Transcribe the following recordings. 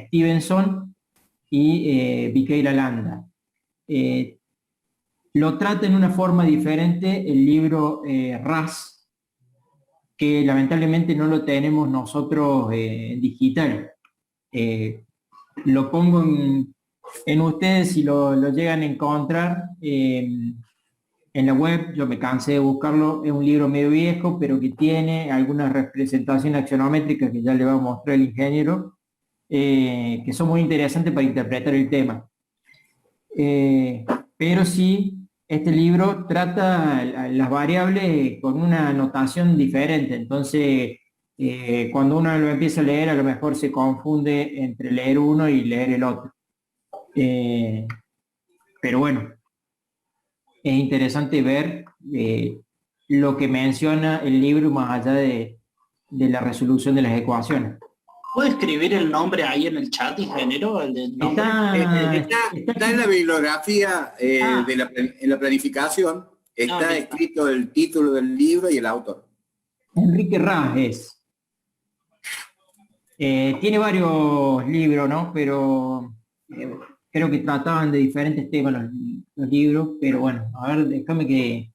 Stevenson y Michaela Landa. Lo trata en una forma diferente el libro RAS, que lamentablemente no lo tenemos nosotros en digital. Lo pongo en ustedes si lo llegan a encontrar en la web. Yo me cansé de buscarlo, es un libro medio viejo, pero que tiene algunas representaciones axonométricas que ya le va a mostrar el ingeniero, que son muy interesantes para interpretar el tema. Pero sí, este libro trata las variables con una notación diferente, entonces cuando uno lo empieza a leer a lo mejor se confunde entre leer uno y leer el otro. Pero bueno, es interesante ver lo que menciona el libro más allá de la resolución de las ecuaciones. ¿Puede escribir el nombre ahí en el chat, ingeniero? Está en la bibliografía en la planificación, está escrito el título del libro y el autor. Enrique Ras es. Tiene varios libros, ¿no? Pero creo que trataban de diferentes temas los libros, pero bueno, a ver, déjame que...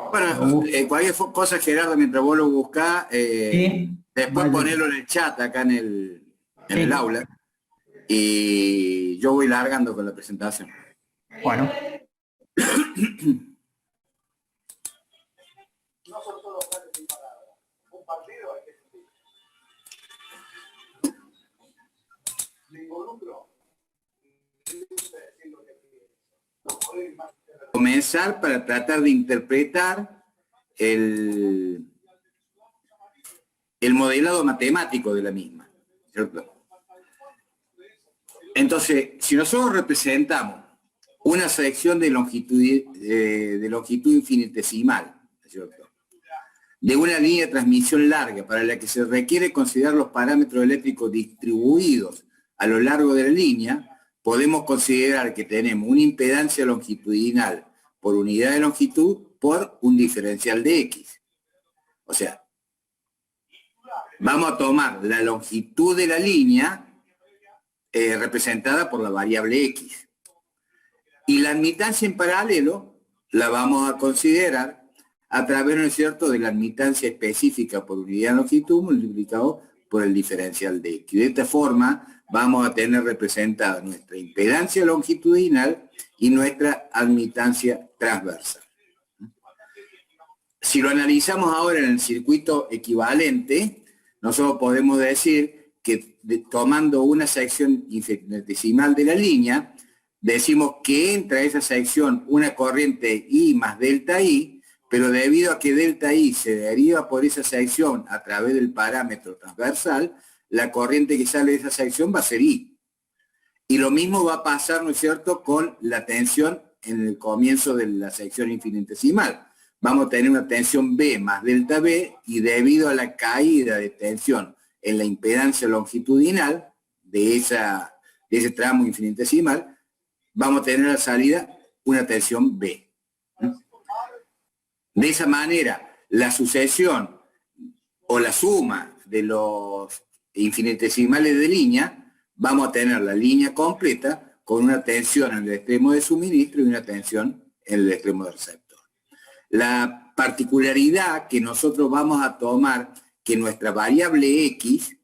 Bueno, cualquier cosa, Gerardo, mientras vos lo buscás, ¿sí? después ponerlo en el chat acá en el aula, y yo voy largando con la presentación. Bueno. Comenzar para tratar de interpretar el modelado matemático de la misma, ¿cierto? Entonces, si nosotros representamos una sección de longitud infinitesimal, ¿cierto?, de una línea de transmisión larga para la que se requiere considerar los parámetros eléctricos distribuidos a lo largo de la línea, podemos considerar que tenemos una impedancia longitudinal por unidad de longitud por un diferencial de X. O sea, vamos a tomar la longitud de la línea representada por la variable X. Y la admitancia en paralelo la vamos a considerar a través, ¿no es cierto?, de la admitancia específica por unidad de longitud multiplicado por el diferencial de X. De esta forma vamos a tener representada nuestra impedancia longitudinal y nuestra admitancia transversal. Si lo analizamos ahora en el circuito equivalente, nosotros podemos decir que tomando una sección infinitesimal de la línea, decimos que entra a esa sección una corriente I más delta I, pero debido a que delta I se deriva por esa sección a través del parámetro transversal, la corriente que sale de esa sección va a ser I. Y lo mismo va a pasar, ¿no es cierto?, con la tensión en el comienzo de la sección infinitesimal. Vamos a tener una tensión B más delta B, y debido a la caída de tensión en la impedancia longitudinal de ese tramo infinitesimal, vamos a tener a la salida una tensión B. De esa manera, la sucesión o la suma de los infinitesimales de línea, vamos a tener la línea completa con una tensión en el extremo de suministro y una tensión en el extremo de receptor. La particularidad que nosotros vamos a tomar, que nuestra variable X,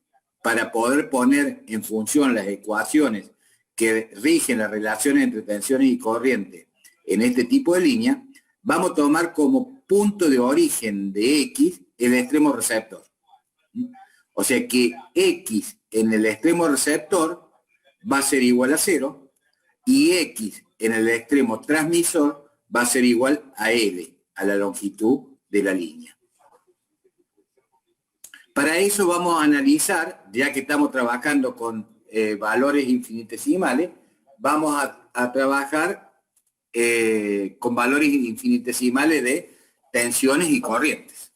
para poder poner en función las ecuaciones que rigen las relaciones entre tensiones y corriente en este tipo de línea, vamos a tomar como punto de origen de X el extremo receptor. O sea que X en el extremo receptor va a ser igual a 0 y X en el extremo transmisor va a ser igual a L, a la longitud de la línea. Para eso vamos a analizar, ya que estamos trabajando con valores infinitesimales, vamos a trabajar con valores infinitesimales de tensiones y corrientes.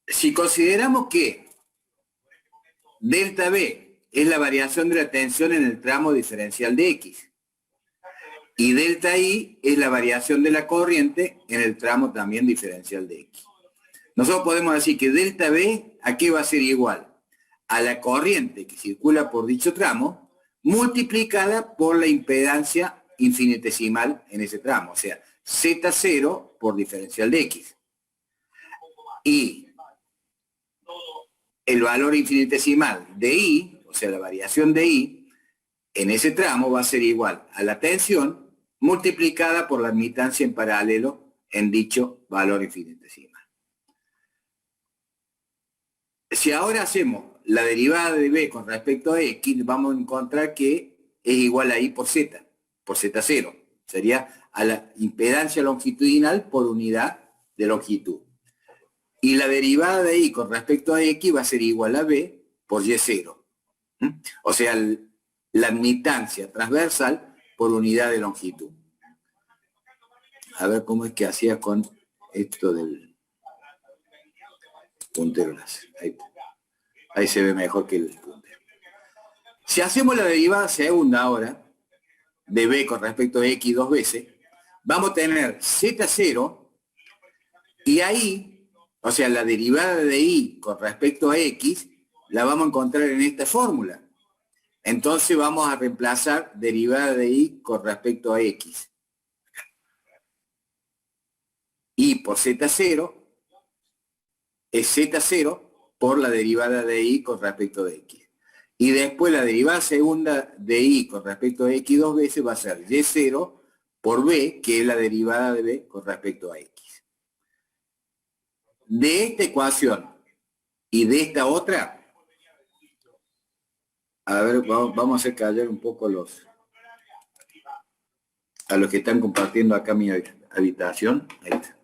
Si consideramos que delta B es la variación de la tensión en el tramo diferencial de X, y delta I es la variación de la corriente en el tramo también diferencial de X. Nosotros podemos decir que delta B, ¿a qué va a ser igual? a la corriente que circula por dicho tramo, multiplicada por la impedancia infinitesimal en ese tramo, o sea, Z0 por diferencial de X. Y el valor infinitesimal de I, o sea, la variación de I, en ese tramo va a ser igual a la tensión multiplicada por la admitancia en paralelo en dicho valor infinitesimal. Si ahora hacemos la derivada de B con respecto a X, vamos a encontrar que es igual a I por Z0. Sería a la impedancia longitudinal por unidad de longitud. Y la derivada de I con respecto a X va a ser igual a B por Y0. O sea, la admitancia transversal por unidad de longitud. A ver cómo es que hacía con esto del puntero láser. Ahí se ve mejor que el puntero. Si hacemos la derivada segunda ahora, de B con respecto a X dos veces, vamos a tener Z0 y ahí, o sea, la derivada de I con respecto a X, la vamos a encontrar en esta fórmula. Entonces vamos a reemplazar derivada de I con respecto a X. I por Z0 es Z0 por la derivada de I con respecto de X. Y después la derivada segunda de I con respecto a X dos veces va a ser Y0 por B, que es la derivada de B con respecto a X. De esta ecuación y de esta otra, a ver, vamos a hacer callar un poco a los que están compartiendo acá mi habitación. Ahí está.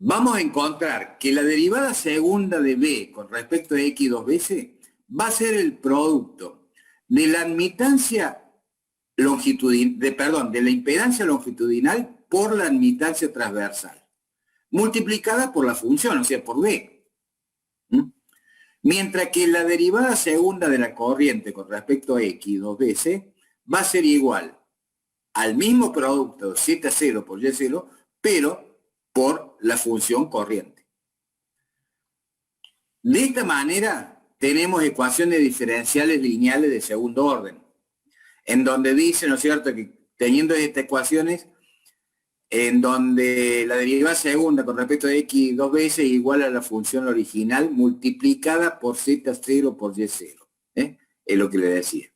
Vamos a encontrar que la derivada segunda de B con respecto a X dos veces va a ser el producto de la admitancia longitudinal, de la impedancia longitudinal por la admitancia transversal, multiplicada por la función, o sea, por B. Mientras que la derivada segunda de la corriente con respecto a X dos veces va a ser igual al mismo producto Z0 por Y0, pero por la función corriente. De esta manera tenemos ecuaciones diferenciales lineales de segundo orden, en donde dice, ¿no es cierto?, que teniendo estas ecuaciones, en donde la derivada segunda con respecto a X dos veces es igual a la función original multiplicada por Z0 por Y0. Es lo que le decía.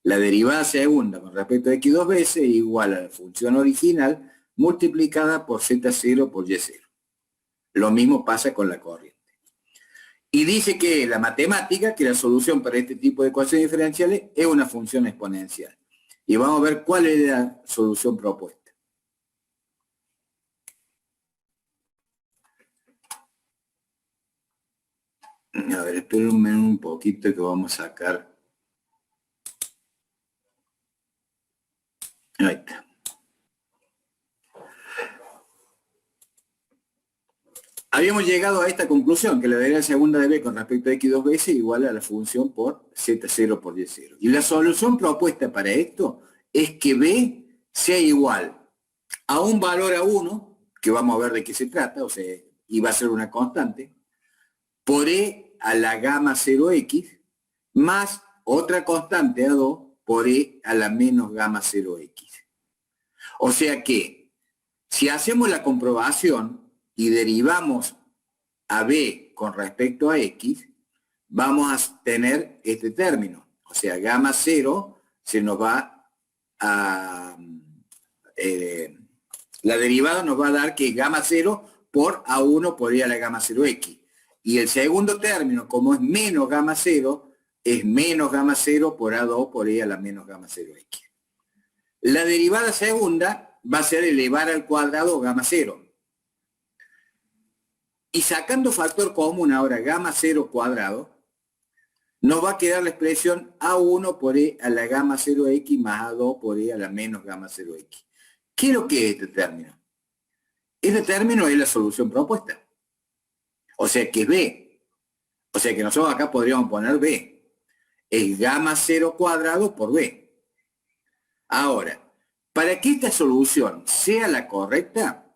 La derivada segunda con respecto a X dos veces es igual a la función original multiplicada por Z0 por Y0. Lo mismo pasa con la corriente. Y dice que la matemática, que la solución para este tipo de ecuaciones diferenciales es una función exponencial. Y vamos a ver cuál es la solución propuesta. A ver, espérenme un poquito que vamos a sacar. Ahí está. Habíamos llegado a esta conclusión, que la derivada segunda de B con respecto a X dos veces es igual a la función por Z0 por Y0. Y la solución propuesta para esto es que B sea igual a un valor a 1, que vamos a ver de qué se trata, o sea, y va a ser una constante, por E a la gamma 0X, más otra constante a 2 por E a la menos gamma 0X. O sea que, si hacemos la comprobación y derivamos a B con respecto a X, vamos a tener este término. O sea, gamma 0 se nos va a... la derivada nos va a dar que gamma 0 por A1 por E a la gamma 0X. Y el segundo término, como es menos gamma 0, es menos gamma 0 por A2 por E a la menos gamma 0X. La derivada segunda va a ser elevar al cuadrado gamma 0. Y sacando factor común ahora gamma 0 cuadrado, nos va a quedar la expresión A1 por E a la gamma 0X más A2 por E a la menos gamma 0X. ¿Qué es lo que es este término? Este término es la solución propuesta. O sea que es B. O sea que nosotros acá podríamos poner B. Es gamma 0 cuadrado por B. Ahora, para que esta solución sea la correcta,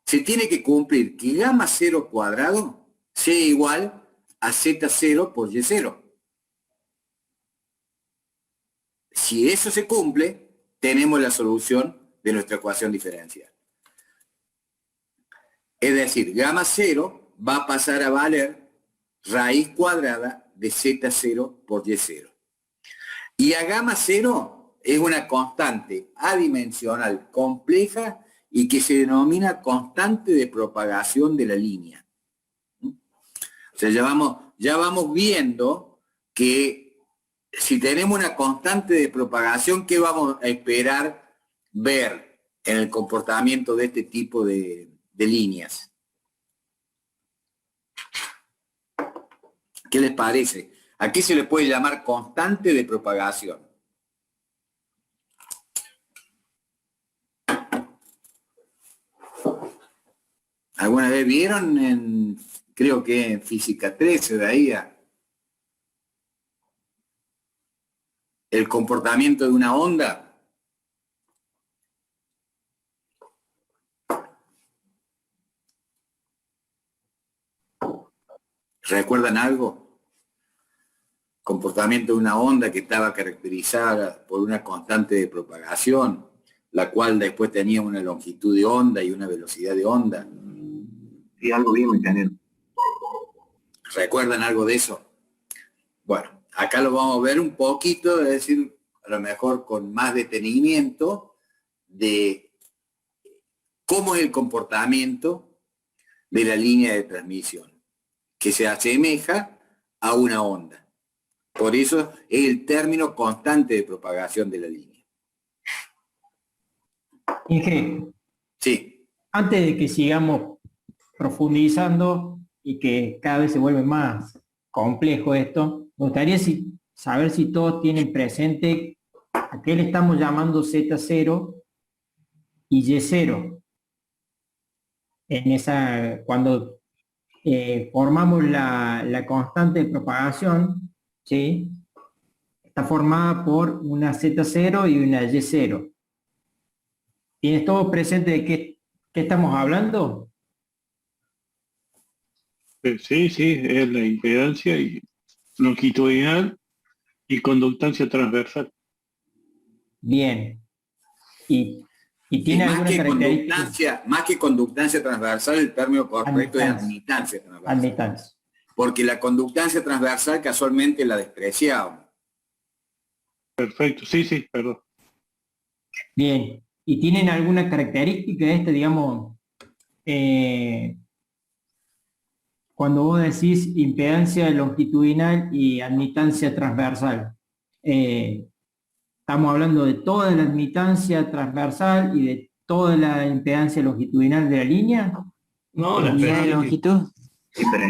se tiene que cumplir que gamma 0 cuadrado sea igual a Z0 por Y0. Si eso se cumple, tenemos la solución de nuestra ecuación diferencial. Es decir, gamma 0 va a pasar a valer raíz cuadrada de Z0 por Y0. Y a gamma 0 es una constante adimensional compleja y que se denomina constante de propagación de la línea. O sea, ya vamos viendo que si tenemos una constante de propagación, ¿qué vamos a esperar ver en el comportamiento de este tipo de líneas? ¿Qué les parece? ¿A qué se le puede llamar constante de propagación? ¿Alguna vez vieron creo que en física 13 de ahí, el comportamiento de una onda? ¿Recuerdan algo? Comportamiento de una onda que estaba caracterizada por una constante de propagación, la cual después tenía una longitud de onda y una velocidad de onda. Sí, algo bien, ingeniero. ¿Recuerdan algo de eso? Bueno, acá lo vamos a ver un poquito, es decir, a lo mejor con más detenimiento de cómo es el comportamiento de la línea de transmisión, que se asemeja a una onda. Por eso es el término constante de propagación de la línea. Inge, Sí. antes de que sigamos profundizando y que cada vez se vuelve más complejo esto, me gustaría saber si todos tienen presente a qué le estamos llamando Z0 y Y0. Cuando formamos la constante de propagación, ¿sí? Está formada por una Z0 y una Y0. ¿Tienes todo presente de qué estamos hablando? Sí, sí, es la impedancia y longitudinal y conductancia transversal. Bien. ¿Y tiene alguna característica? Más que conductancia transversal, el término correcto es admitancia transversal. Admitancia. Porque la conductancia transversal casualmente la despreciamos. Perfecto, sí, sí, perdón. Bien. ¿Y tienen alguna característica digamos, cuando vos decís impedancia longitudinal y admitancia transversal? Estamos hablando de toda la admitancia transversal y de toda la impedancia longitudinal de la línea. No, ¿Por la unidad de longitud?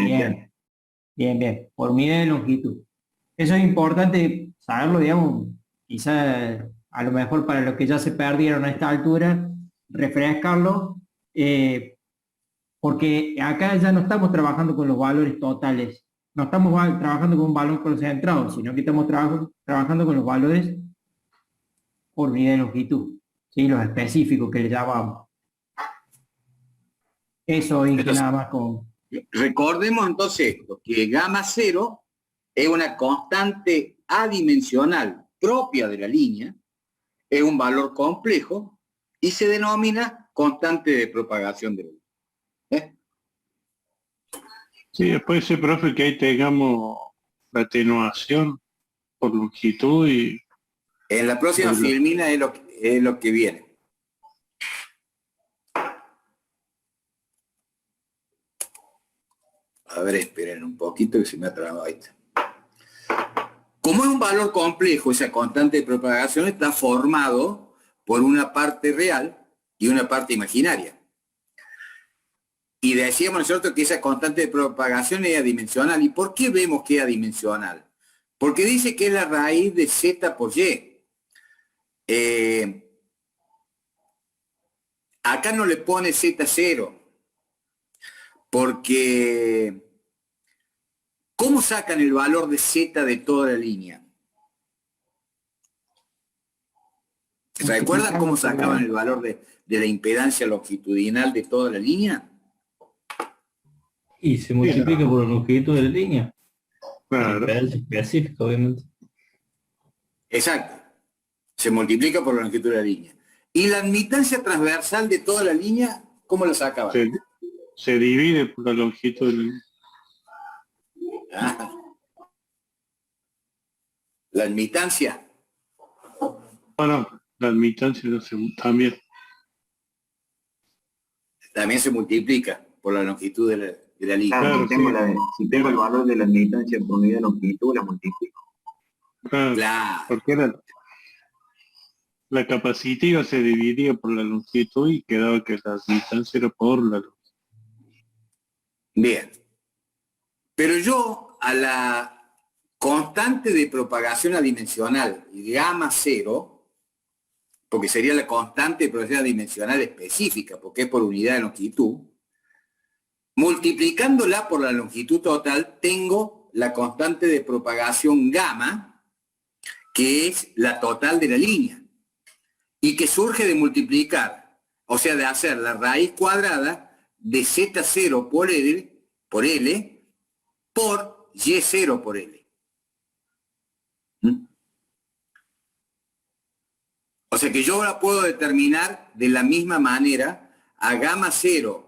Bien, bien, bien. Por unidad de longitud. Eso es importante saberlo, digamos, quizá a lo mejor para los que ya se perdieron a esta altura, refrescarlo, porque acá ya no estamos trabajando con los valores totales, no estamos trabajando con un valor concentrado, sino que estamos trabajando con los valores por unidad de longitud, ¿sí? Los específicos que le llamamos. Eso, y nada más con... Recordemos entonces esto, que gamma 0 es una constante adimensional propia de la línea, es un valor complejo y se denomina constante de propagación de la línea. Sí, puede ser, profe, que ahí tengamos la atenuación por longitud y... En la próxima filmina es lo que viene. A ver, esperen un poquito que se me ha trabado ahí. Como es un valor complejo, esa constante de propagación está formado por una parte real y una parte imaginaria. Y decíamos nosotros que esa constante de propagación es adimensional. ¿Y por qué vemos que es adimensional? Porque dice que es la raíz de Z por Y. Acá no le pone Z0, porque ¿cómo sacan el valor de Z de toda la línea? ¿Recuerdan cómo sacaban el valor de la impedancia longitudinal de toda la línea? Y se multiplica por la longitud de la línea. Claro. Impedancia específica, obviamente. Exacto. Se multiplica por la longitud de la línea. Y la admitancia transversal de toda la línea, ¿cómo la sacaba? Se divide por la longitud de la línea. Ah. La admitancia. Bueno, la admitancia también. También se multiplica por la longitud de la línea. Claro, Claro, si tengo el valor de la admitancia por unidad de longitud, la multiplico. Claro, Claro. porque la capacitiva se dividía por la longitud y quedaba que la admitancia era por la longitud. Bien. Pero yo a la constante de propagación adimensional gamma 0, porque sería la constante de propagación adimensional específica, porque es por unidad de longitud, multiplicándola por la longitud total, tengo la constante de propagación gamma, que es la total de la línea, y que surge de multiplicar, o sea, de hacer la raíz cuadrada de Z0 por L por Y0 por L. O sea que yo la puedo determinar de la misma manera a gamma 0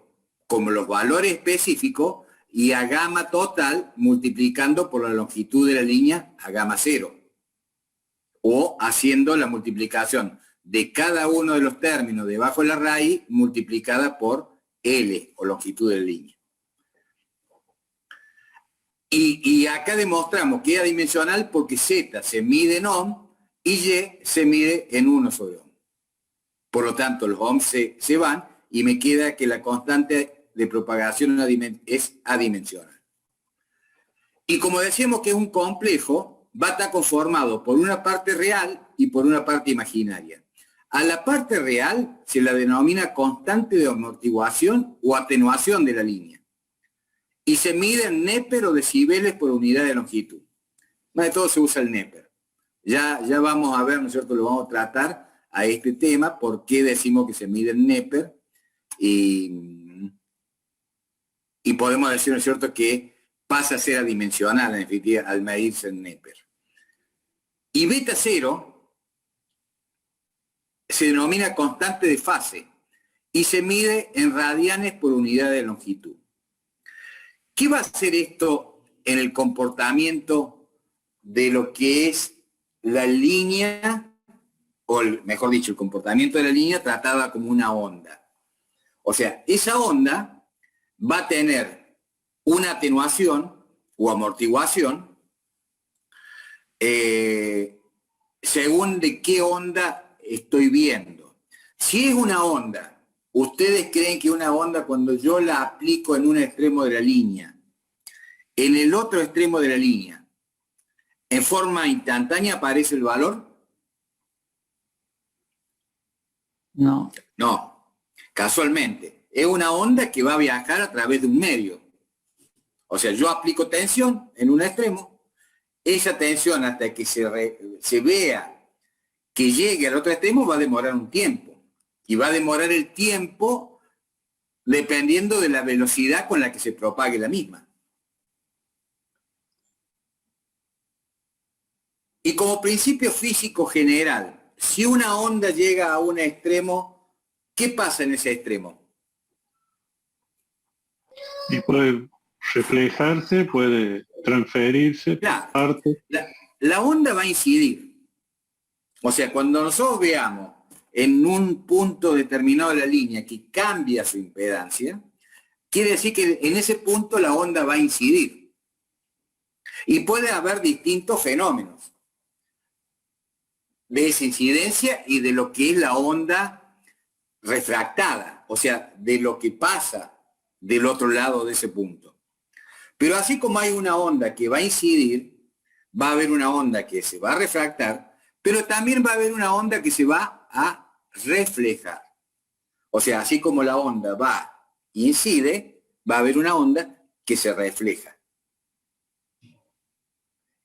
como los valores específicos y a gamma total multiplicando por la longitud de la línea a gamma 0. O haciendo la multiplicación de cada uno de los términos debajo de la raíz multiplicada por L o longitud de la línea. Y acá demostramos que es adimensional porque Z se mide en ohm y Y se mide en 1 sobre ohm. Por lo tanto, los ohms se van y me queda que la constante de propagación es adimensional. Y como decíamos que es un complejo, va a estar conformado por una parte real y por una parte imaginaria. A la parte real se la denomina constante de amortiguación o atenuación de la línea. Y se mide en Neper o decibeles por unidad de longitud. Más de todo se usa el Neper. Ya vamos a ver, ¿no es cierto?, lo vamos a tratar a este tema, por qué decimos que se mide en Neper. Y podemos decir, ¿no es cierto?, que pasa a ser adimensional, en definitiva, al medirse en Neper. Y beta 0 se denomina constante de fase y se mide en radianes por unidad de longitud. ¿Qué va a hacer esto en el comportamiento de lo que es la línea, o mejor dicho, el comportamiento de la línea tratada como una onda? O sea, esa onda va a tener una atenuación o amortiguación según de qué onda estoy viendo. Si es una onda, ¿ustedes creen que una onda cuando yo la aplico en un extremo de la línea, en el otro extremo de la línea, en forma instantánea aparece el valor? No. No, casualmente. Es una onda que va a viajar a través de un medio. O sea, yo aplico tensión en un extremo, esa tensión hasta que se vea que llegue al otro extremo va a demorar un tiempo. Y va a demorar el tiempo dependiendo de la velocidad con la que se propague la misma. Y como principio físico general, si una onda llega a un extremo, ¿qué pasa en ese extremo? Y puede reflejarse, puede transferirse, Claro, parte. la onda va a incidir. O sea, cuando nosotros veamos en un punto determinado de la línea que cambia su impedancia, quiere decir que en ese punto la onda va a incidir. Y puede haber distintos fenómenos de esa incidencia y de lo que es la onda refractada, o sea, de lo que pasa del otro lado de ese punto. Pero así como hay una onda que va a incidir, va a haber una onda que se va a refractar, pero también va a haber una onda que se va a reflejar. O sea, así como la onda va e incide, va a haber una onda que se refleja.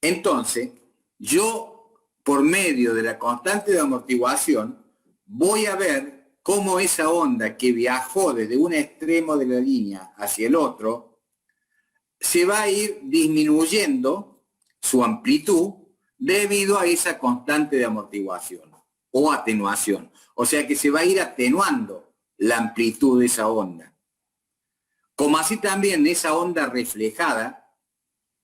Entonces, yo, por medio de la constante de amortiguación, voy a ver cómo esa onda que viajó desde un extremo de la línea hacia el otro, se va a ir disminuyendo su amplitud debido a esa constante de amortiguación o atenuación. O sea que se va a ir atenuando la amplitud de esa onda. Como así también esa onda reflejada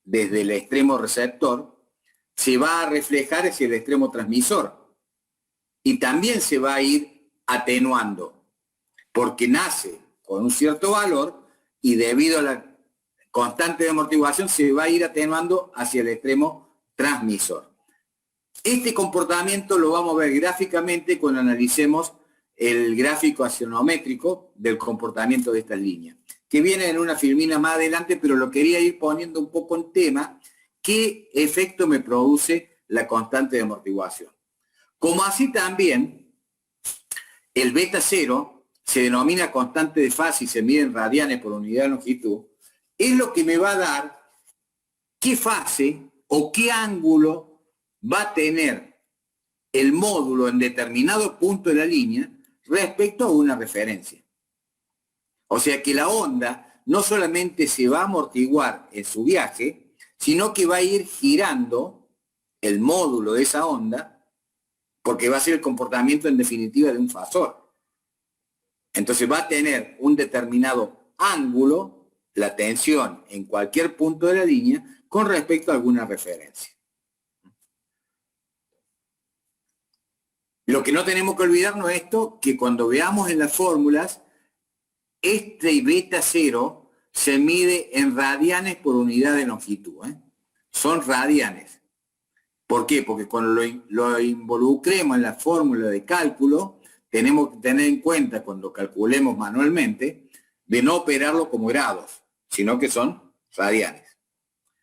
desde el extremo receptor se va a reflejar hacia el extremo transmisor y también se va a ir atenuando porque nace con un cierto valor y debido a la constante de amortiguación se va a ir atenuando hacia el extremo transmisor. Este comportamiento lo vamos a ver gráficamente cuando analicemos el gráfico axonométrico del comportamiento de estas líneas, que viene en una filmina más adelante, pero lo quería ir poniendo un poco en tema, qué efecto me produce la constante de amortiguación. Como así también, el beta 0 se denomina constante de fase y se mide en radianes por unidad de longitud, es lo que me va a dar qué fase o qué ángulo va a tener el módulo en determinado punto de la línea respecto a una referencia. O sea que la onda no solamente se va a amortiguar en su viaje, sino que va a ir girando el módulo de esa onda, porque va a ser el comportamiento en definitiva de un fasor. Entonces va a tener un determinado ángulo, la tensión en cualquier punto de la línea, con respecto a alguna referencia. Lo que no tenemos que olvidarnos es esto, que cuando veamos en las fórmulas, este beta 0 se mide en radianes por unidad de longitud. Son radianes. ¿Por qué? Porque cuando lo involucremos en la fórmula de cálculo, tenemos que tener en cuenta cuando calculemos manualmente, de no operarlo como grados, sino que son radianes.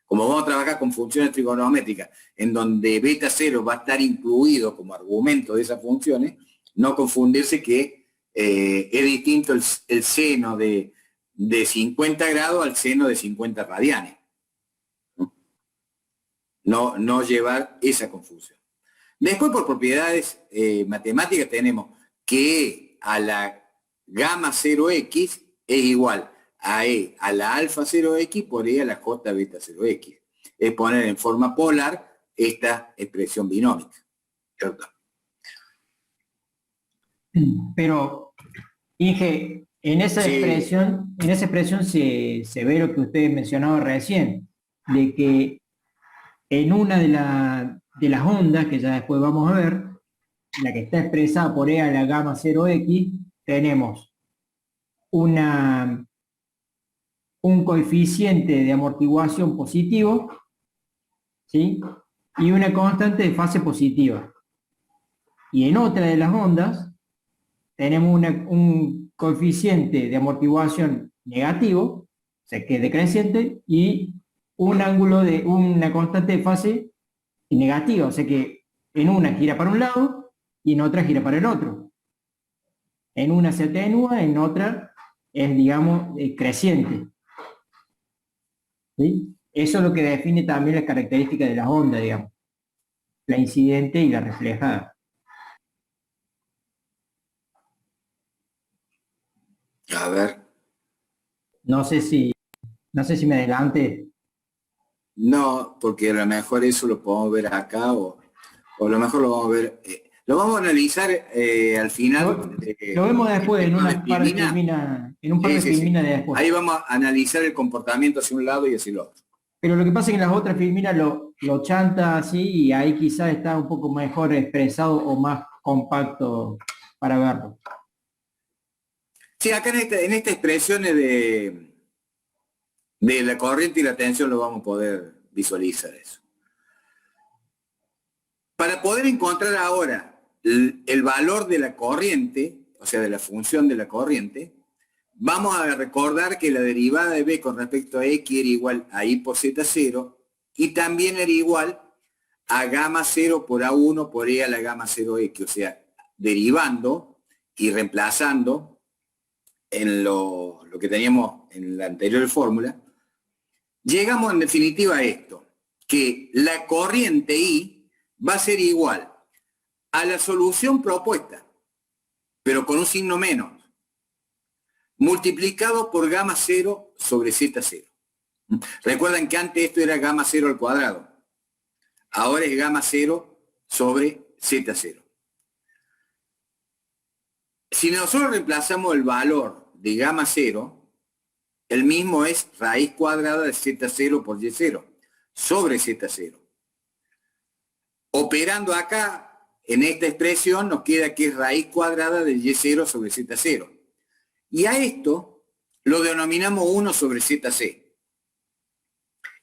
Como vamos a trabajar con funciones trigonométricas, en donde beta 0 va a estar incluido como argumento de esas funciones, no confundirse que es distinto el seno de 50 grados al seno de 50 radianes. No llevar esa confusión. Después, por propiedades matemáticas, tenemos que a la gamma 0x es igual a E a la alfa 0x por E a la j beta 0x. Es poner en forma polar esta expresión binómica, ¿cierto? Pero, Inge, en esa Sí. expresión se ve lo que usted mencionaba recién, de que en una de las ondas, que ya después vamos a ver, la que está expresada por E a la gamma 0x, tenemos un coeficiente de amortiguación positivo, ¿sí? Y una constante de fase positiva. Y en otra de las ondas tenemos un coeficiente de amortiguación negativo, o sea que es decreciente, y un ángulo de una constante de fase negativa, o sea que en una gira para un lado y en otra gira para el otro. En una se atenúa, en otra es, digamos, creciente. ¿Sí? Eso es lo que define también las características de las ondas, digamos. La incidente y la reflejada. A ver. No sé si me adelante. No, porque a lo mejor eso lo podemos ver acá o a lo mejor lo vamos a ver. Lo vamos a analizar al final. Lo vemos después, en un par de filmina. filminas de después. Ahí vamos a analizar el comportamiento hacia un lado y hacia el otro. Pero lo que pasa es que en las otras filminas lo chanta así y ahí quizás está un poco mejor expresado o más compacto para verlo. Sí, acá en esta expresión de la corriente y la tensión lo vamos a poder visualizar eso. Para poder encontrar ahora el valor de la corriente, o sea, de la función de la corriente, vamos a recordar que la derivada de B con respecto a X era igual a I por Z0 y también era igual a gamma 0 por A1 por E a la gamma 0X, o sea, derivando y reemplazando en lo que teníamos en la anterior fórmula, llegamos en definitiva a esto, que la corriente I va a ser igual a la solución propuesta, pero con un signo menos, multiplicado por gamma 0 sobre Z0. Recuerden que antes esto era gamma 0 al cuadrado. Ahora es gamma 0 sobre Z0. Si nosotros reemplazamos el valor de gamma 0, el mismo es raíz cuadrada de Z0 por Y0 sobre Z0. Operando acá, en esta expresión, nos queda que es raíz cuadrada de Y0 sobre Z0. Y a esto lo denominamos 1 sobre ZC.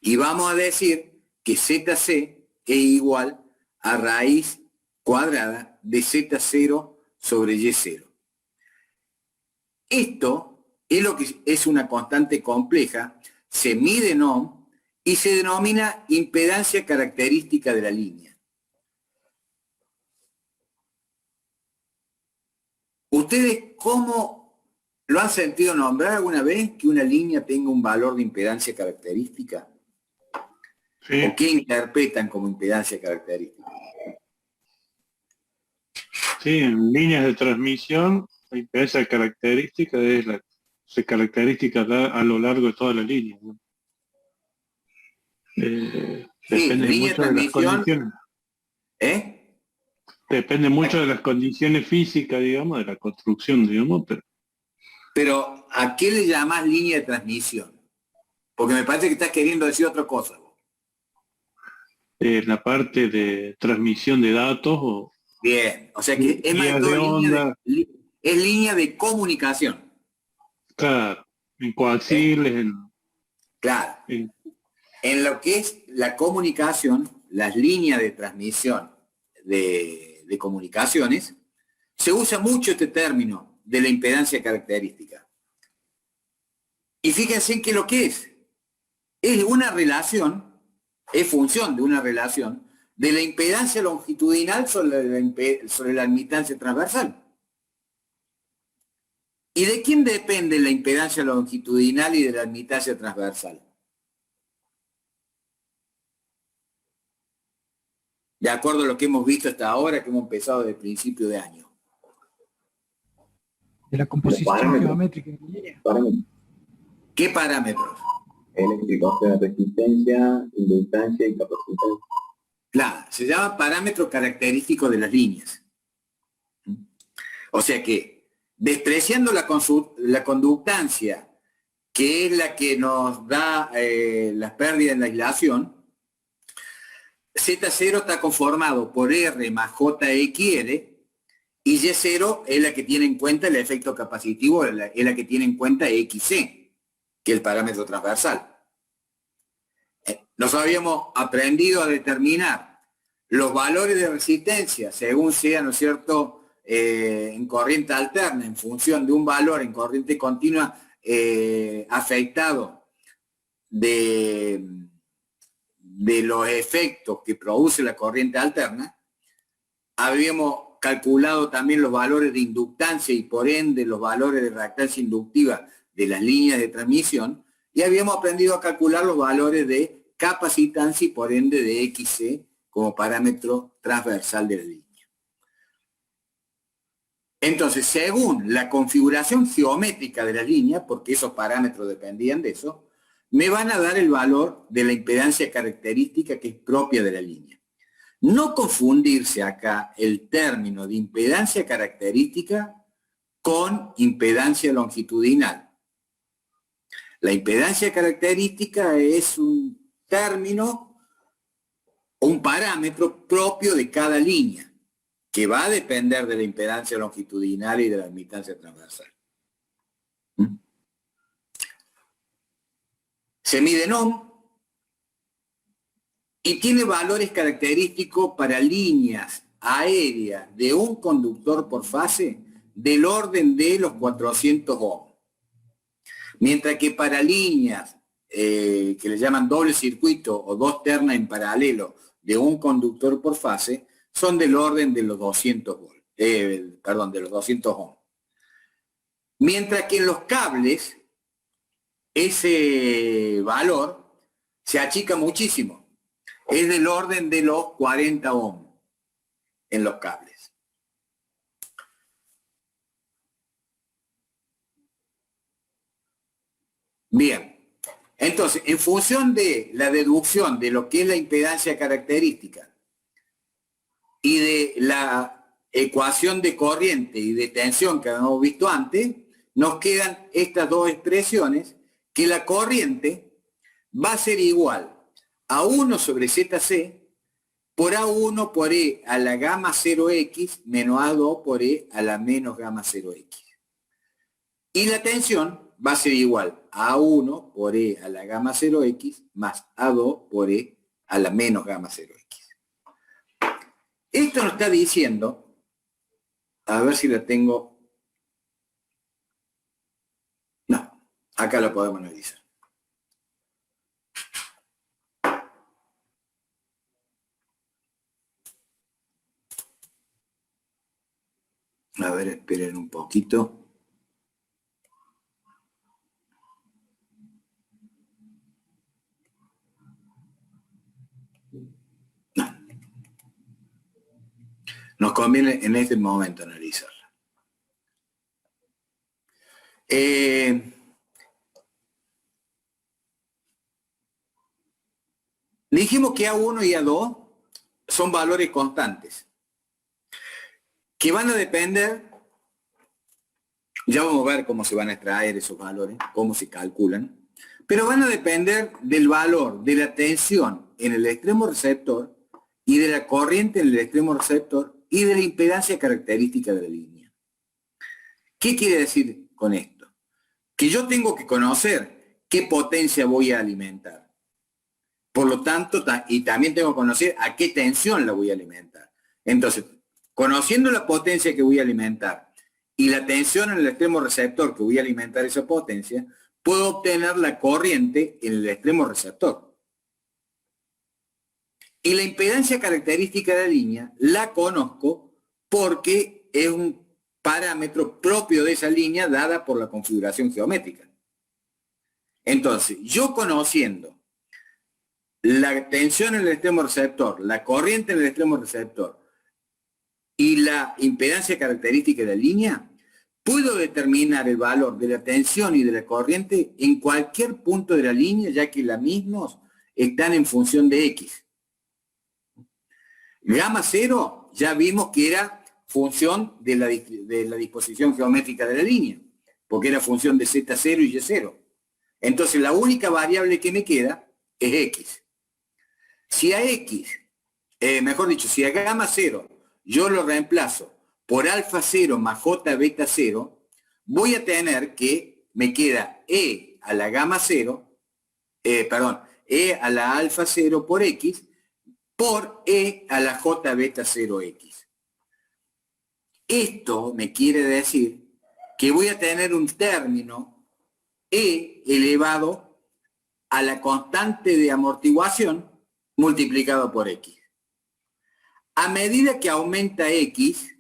Y vamos a decir que ZC es igual a raíz cuadrada de Z0 sobre Y0. Esto es lo que es una constante compleja, se mide en ohm y se denomina impedancia característica de la línea. ¿Ustedes cómo lo han sentido nombrar alguna vez que una línea tenga un valor de impedancia característica? Sí, ¿O qué interpretan como impedancia característica? sí, en líneas de transmisión, la impedancia característica es la se característica a lo largo de toda la línea, ¿no? Sí, Depende línea de mucho de las transmisión, condiciones. ¿eh? Depende mucho de las condiciones físicas, digamos, de la construcción, digamos, pero Pero ¿a qué le llamás línea de transmisión? Porque me parece que estás queriendo decir otra cosa. la parte de transmisión de datos o Bien, o sea que es más de vías todo de onda, es línea de comunicación. claro, en coaxiles, Claro. en- En lo que es la comunicación, las líneas de transmisión de comunicaciones, se usa mucho este término de la impedancia característica. Y fíjense que lo que es una relación, es función de una relación de la impedancia longitudinal sobre la admitancia transversal. ¿Y de quién depende la impedancia longitudinal y de la admitancia transversal? De acuerdo a lo que hemos visto hasta ahora, que hemos empezado desde el principio de año. De la composición parámetros. geométrica de la línea. Parámetros ¿Qué parámetros? eléctricos, de resistencia, inductancia y capacidad. Claro, se llama parámetro característico de las líneas. O sea que, despreciando la conductancia, que es la que nos da las pérdidas en la aislación, Z0 está conformado por R más JXL, y Y0 es la que tiene en cuenta el efecto capacitivo, es la que tiene en cuenta XC, que es el parámetro transversal. Nosotros habíamos aprendido a determinar los valores de resistencia según sea, ¿no es cierto?, en corriente alterna, en función de un valor en corriente continua afectado de los efectos que produce la corriente alterna. Habíamos calculado también los valores de inductancia y por ende los valores de reactancia inductiva de las líneas de transmisión, y habíamos aprendido a calcular los valores de capacitancia y por ende de XC como parámetro transversal de la línea. Entonces, según la configuración geométrica de la línea, porque esos parámetros dependían de eso, me van a dar el valor de la impedancia característica que es propia de la línea. No confundirse acá el término de impedancia característica con impedancia longitudinal. La impedancia característica es un término, un parámetro propio de cada línea, que va a depender de la impedancia longitudinal y de la admitancia transversal. Se mide en ohm y tiene valores característicos para líneas aéreas de un conductor por fase del orden de los 400 ohm. Mientras que para líneas que le llaman doble circuito o dos ternas en paralelo de un conductor por fase, son del orden de los 200 de los 200 ohm. Mientras que en los cables, ese valor se achica muchísimo. Es del orden de los 40 ohm en los cables. Bien. Entonces, en función de la deducción de lo que es la impedancia característica y de la ecuación de corriente y de tensión que habíamos visto antes, nos quedan estas dos expresiones, que la corriente va a ser igual a 1 sobre ZC por A1 por E a la gamma 0X menos A2 por E a la menos gamma 0X. Y la tensión va a ser igual a A1 por E a la gamma 0X más A2 por E a la menos gamma 0X. Esto nos está diciendo, a ver si la tengo. No, acá lo podemos analizar. A ver, esperen un poquito. No. Nos conviene en este momento analizarla. Dijimos que A1 y A2 son valores constantes, que van a depender, ya vamos a ver cómo se van a extraer esos valores, cómo se calculan, pero van a depender del valor de la tensión en el extremo receptor y de la corriente en el extremo receptor y de la impedancia característica de la línea. ¿Qué quiere decir con esto? Que yo tengo que conocer qué potencia voy a alimentar. Por lo tanto, y también tengo que conocer a qué tensión la voy a alimentar. Entonces, conociendo la potencia que voy a alimentar y la tensión en el extremo receptor que voy a alimentar esa potencia, puedo obtener la corriente en el extremo receptor. Y la impedancia característica de la línea la conozco porque es un parámetro propio de esa línea dada por la configuración geométrica. Entonces, yo conociendo la tensión en el extremo receptor, la corriente en el extremo receptor y la impedancia característica de la línea, puedo determinar el valor de la tensión y de la corriente en cualquier punto de la línea, ya que las mismas están en función de X. Gamma 0 ya vimos que era función de la disposición geométrica de la línea, porque era función de Z0 y Y0. Entonces la única variable que me queda es X. Si a X, mejor dicho, si a gamma 0 yo lo reemplazo por alfa 0 más J beta 0, voy a tener que me queda E a la gamma 0, E a la alfa 0 por X, por E a la J beta 0X. Esto me quiere decir que voy a tener un término E elevado a la constante de amortiguación multiplicado por X. A medida que aumenta X,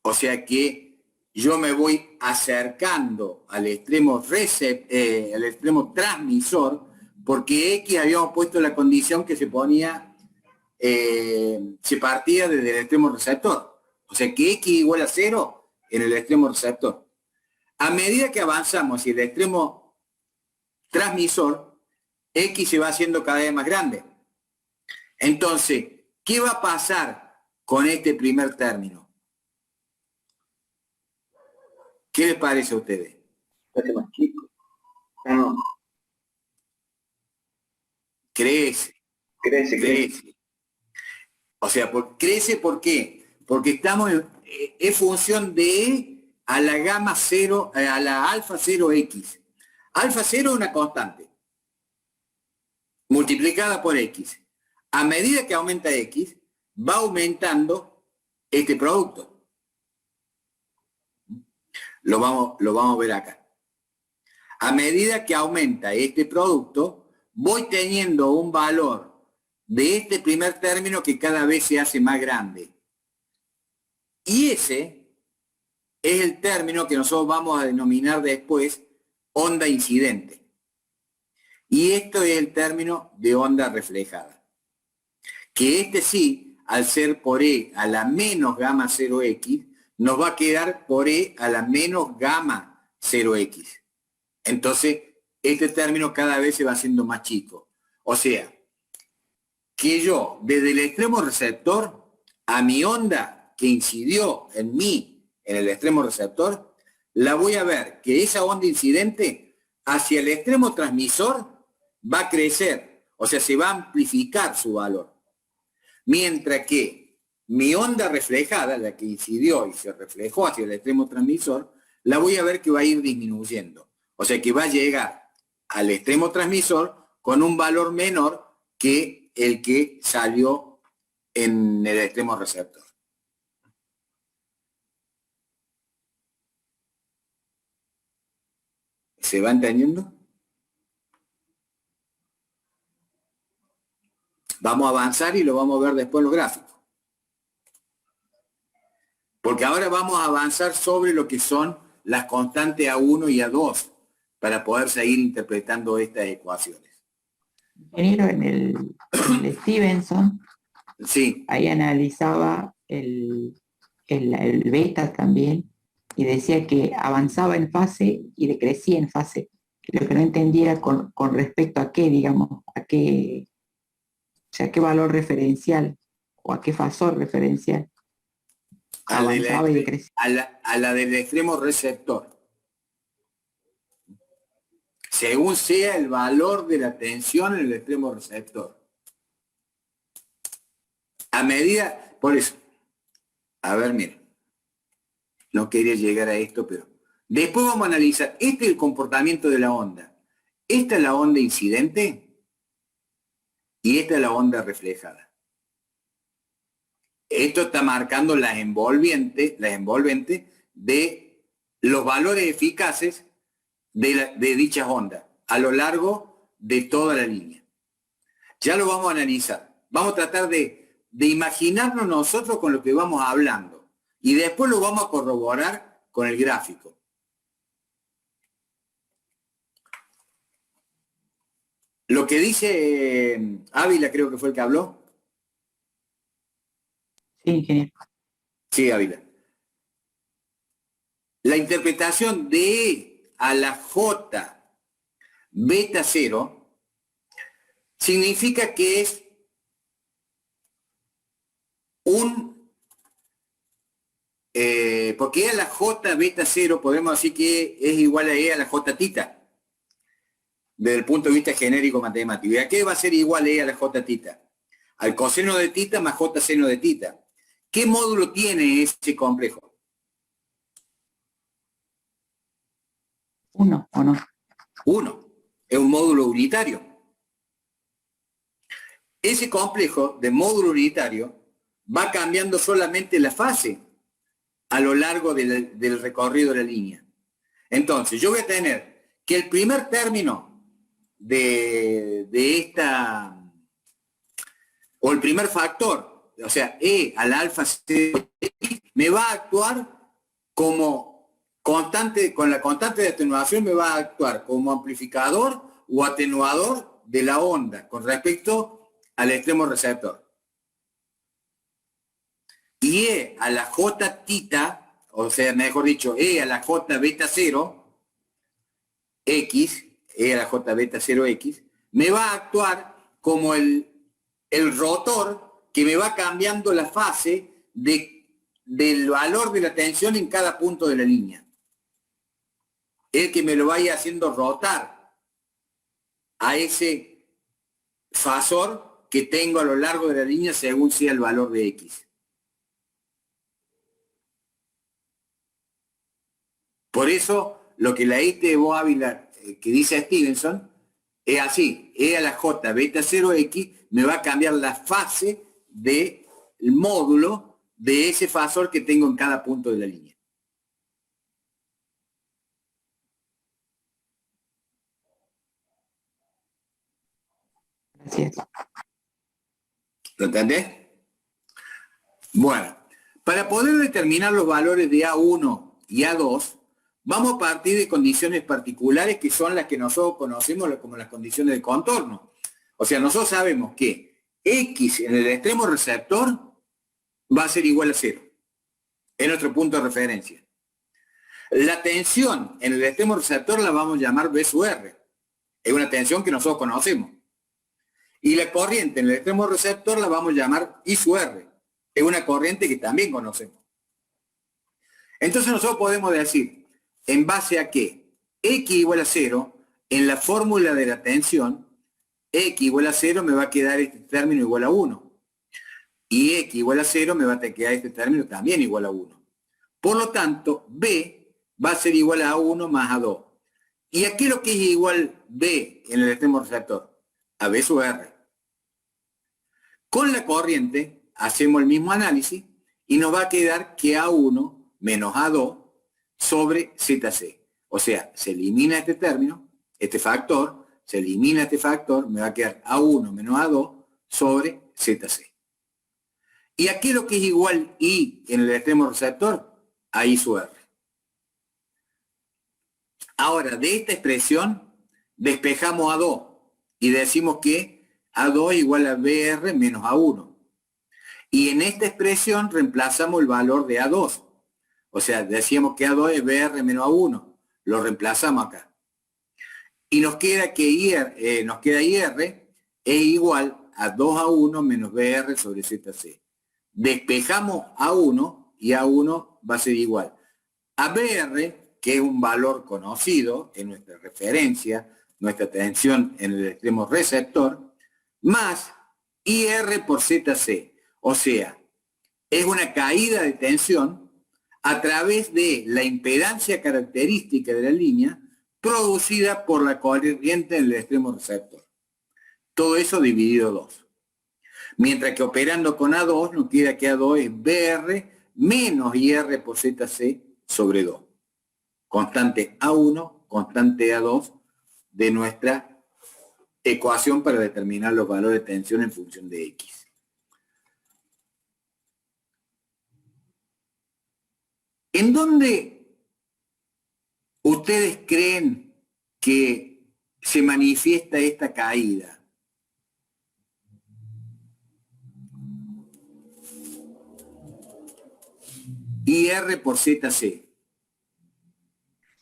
o sea que yo me voy acercando al extremo transmisor, porque X habíamos puesto la condición que se ponía, se partía desde el extremo receptor. O sea que X igual a 0 en el extremo receptor. A medida que avanzamos hacia el extremo transmisor, X se va haciendo cada vez más grande. Entonces, ¿qué va a pasar con este primer término? ¿Qué les parece a ustedes? Hace más chico. No, Crece. crece. O sea, crece ¿por qué? Porque estamos es función de E a la gamma 0, a la alfa 0X. Alfa 0 es una constante, multiplicada por X. A medida que aumenta X, va aumentando este producto. Lo vamos a ver acá. A medida que aumenta este producto, voy teniendo un valor de este primer término que cada vez se hace más grande. Y ese es el término que nosotros vamos a denominar después onda incidente. Y esto es el término de onda reflejada. Que este sí, al ser por E a la menos gamma 0X, nos va a quedar por E a la menos gamma 0X. Entonces, este término cada vez se va haciendo más chico. O sea, que yo, desde el extremo receptor, a mi onda que incidió en mí, en el extremo receptor, la voy a ver que esa onda incidente hacia el extremo transmisor va a crecer, o sea, se va a amplificar su valor. Mientras que mi onda reflejada, la que incidió y se reflejó hacia el extremo transmisor, la voy a ver que va a ir disminuyendo. O sea, que va a llegar al extremo transmisor con un valor menor que el que salió en el extremo receptor. ¿Se va entendiendo? Vamos a avanzar y lo vamos a ver después en los gráficos. Porque ahora vamos a avanzar sobre lo que son las constantes A1 y A2 para poder seguir interpretando estas ecuaciones. Ingeniero, en el Stevenson, Sí, ahí analizaba el beta también y decía que avanzaba en fase y decrecía en fase. Lo que no entendía era con respecto a qué, digamos, a qué, o sea, qué valor referencial o a qué fasor referencial. Avanzaba y decrecía. a la del extremo receptor. Según sea el valor de la tensión en el extremo receptor. A medida, por eso, a ver, mira, no quería llegar a esto, pero después vamos a analizar, este es el comportamiento de la onda. Esta es la onda incidente y esta es la onda reflejada. Esto está marcando la envolvente de los valores eficaces de dichas ondas a lo largo de toda la línea. Ya lo vamos a analizar. Vamos a tratar de imaginarnos nosotros con lo que vamos hablando y después lo vamos a corroborar con el gráfico. Lo que dice Ávila, creo que fue el que habló. Sí, ingeniero. Sí, Ávila. La interpretación de E a la J beta 0 significa que es porque E a la J beta 0 podemos decir que es igual a E a la J tita, desde el punto de vista genérico matemático. ¿Y a qué va a ser igual E a la J tita? Al coseno de tita más J seno de tita. ¿Qué módulo tiene ese complejo? 1 o no. 1. Es un módulo unitario. Ese complejo de módulo unitario va cambiando solamente la fase a lo largo del recorrido de la línea. Entonces, yo voy a tener que el primer término de esta, o el primer factor, o sea, E al alfa C, me va a actuar como constante, con la constante de atenuación me va a actuar como amplificador o atenuador de la onda con respecto al extremo receptor. Y E a la J tita, o sea, mejor dicho, E a la J beta 0, X, E a la J beta 0 X, me va a actuar como el rotor que me va cambiando la fase del valor de la tensión en cada punto de la línea. El que me lo vaya haciendo rotar a ese fasor que tengo a lo largo de la línea según sea el valor de X. Por eso, lo que la ITEVO Ávila que dice Stevenson es así: E a la J beta 0X me va a cambiar la fase del módulo de ese fasor que tengo en cada punto de la línea. Gracias. ¿Lo entendés? Bueno, para poder determinar los valores de A1 y A2, vamos a partir de condiciones particulares que son las que nosotros conocemos como las condiciones de contorno. O sea, nosotros sabemos que X en el extremo receptor va a ser igual a 0. Es nuestro punto de referencia. La tensión en el extremo receptor la vamos a llamar B sub R. Es una tensión que nosotros conocemos. Y la corriente en el extremo receptor la vamos a llamar I sub R. Es una corriente que también conocemos. Entonces nosotros podemos decir, en base a que X igual a 0, en la fórmula de la tensión, X igual a 0 me va a quedar este término igual a 1. Y X igual a 0 me va a quedar este término también igual a 1. Por lo tanto, B va a ser igual a 1 más a 2. ¿Y a qué es lo que es igual B en el extremo receptor? A B sub R. Con la corriente hacemos el mismo análisis y nos va a quedar que A1 menos A2 sobre ZC. O sea, se elimina este término, este factor, se elimina este factor, me va a quedar A1 menos A2 sobre ZC. ¿Y a qué es lo que es igual I en el extremo receptor? A I sub R. Ahora, de esta expresión, despejamos A2 y decimos que A2 es igual a BR menos A1. Y en esta expresión reemplazamos el valor de A2. O sea, decíamos que A2 es BR menos A1. Lo reemplazamos acá. Y nos queda que IR es igual a 2A1 menos BR sobre ZC. Despejamos A1 y A1 va a ser igual a BR, que es un valor conocido en nuestra referencia, nuestra tensión en el extremo receptor, más IR por ZC. O sea, es una caída de tensión a través de la impedancia característica de la línea producida por la corriente en el extremo receptor. Todo eso dividido 2. Mientras que operando con A2 nos queda que A2 es BR menos IR por ZC sobre 2. Constante A1, constante A2 de nuestra ecuación para determinar los valores de tensión en función de X. ¿En dónde ustedes creen que se manifiesta esta caída? IR por ZC.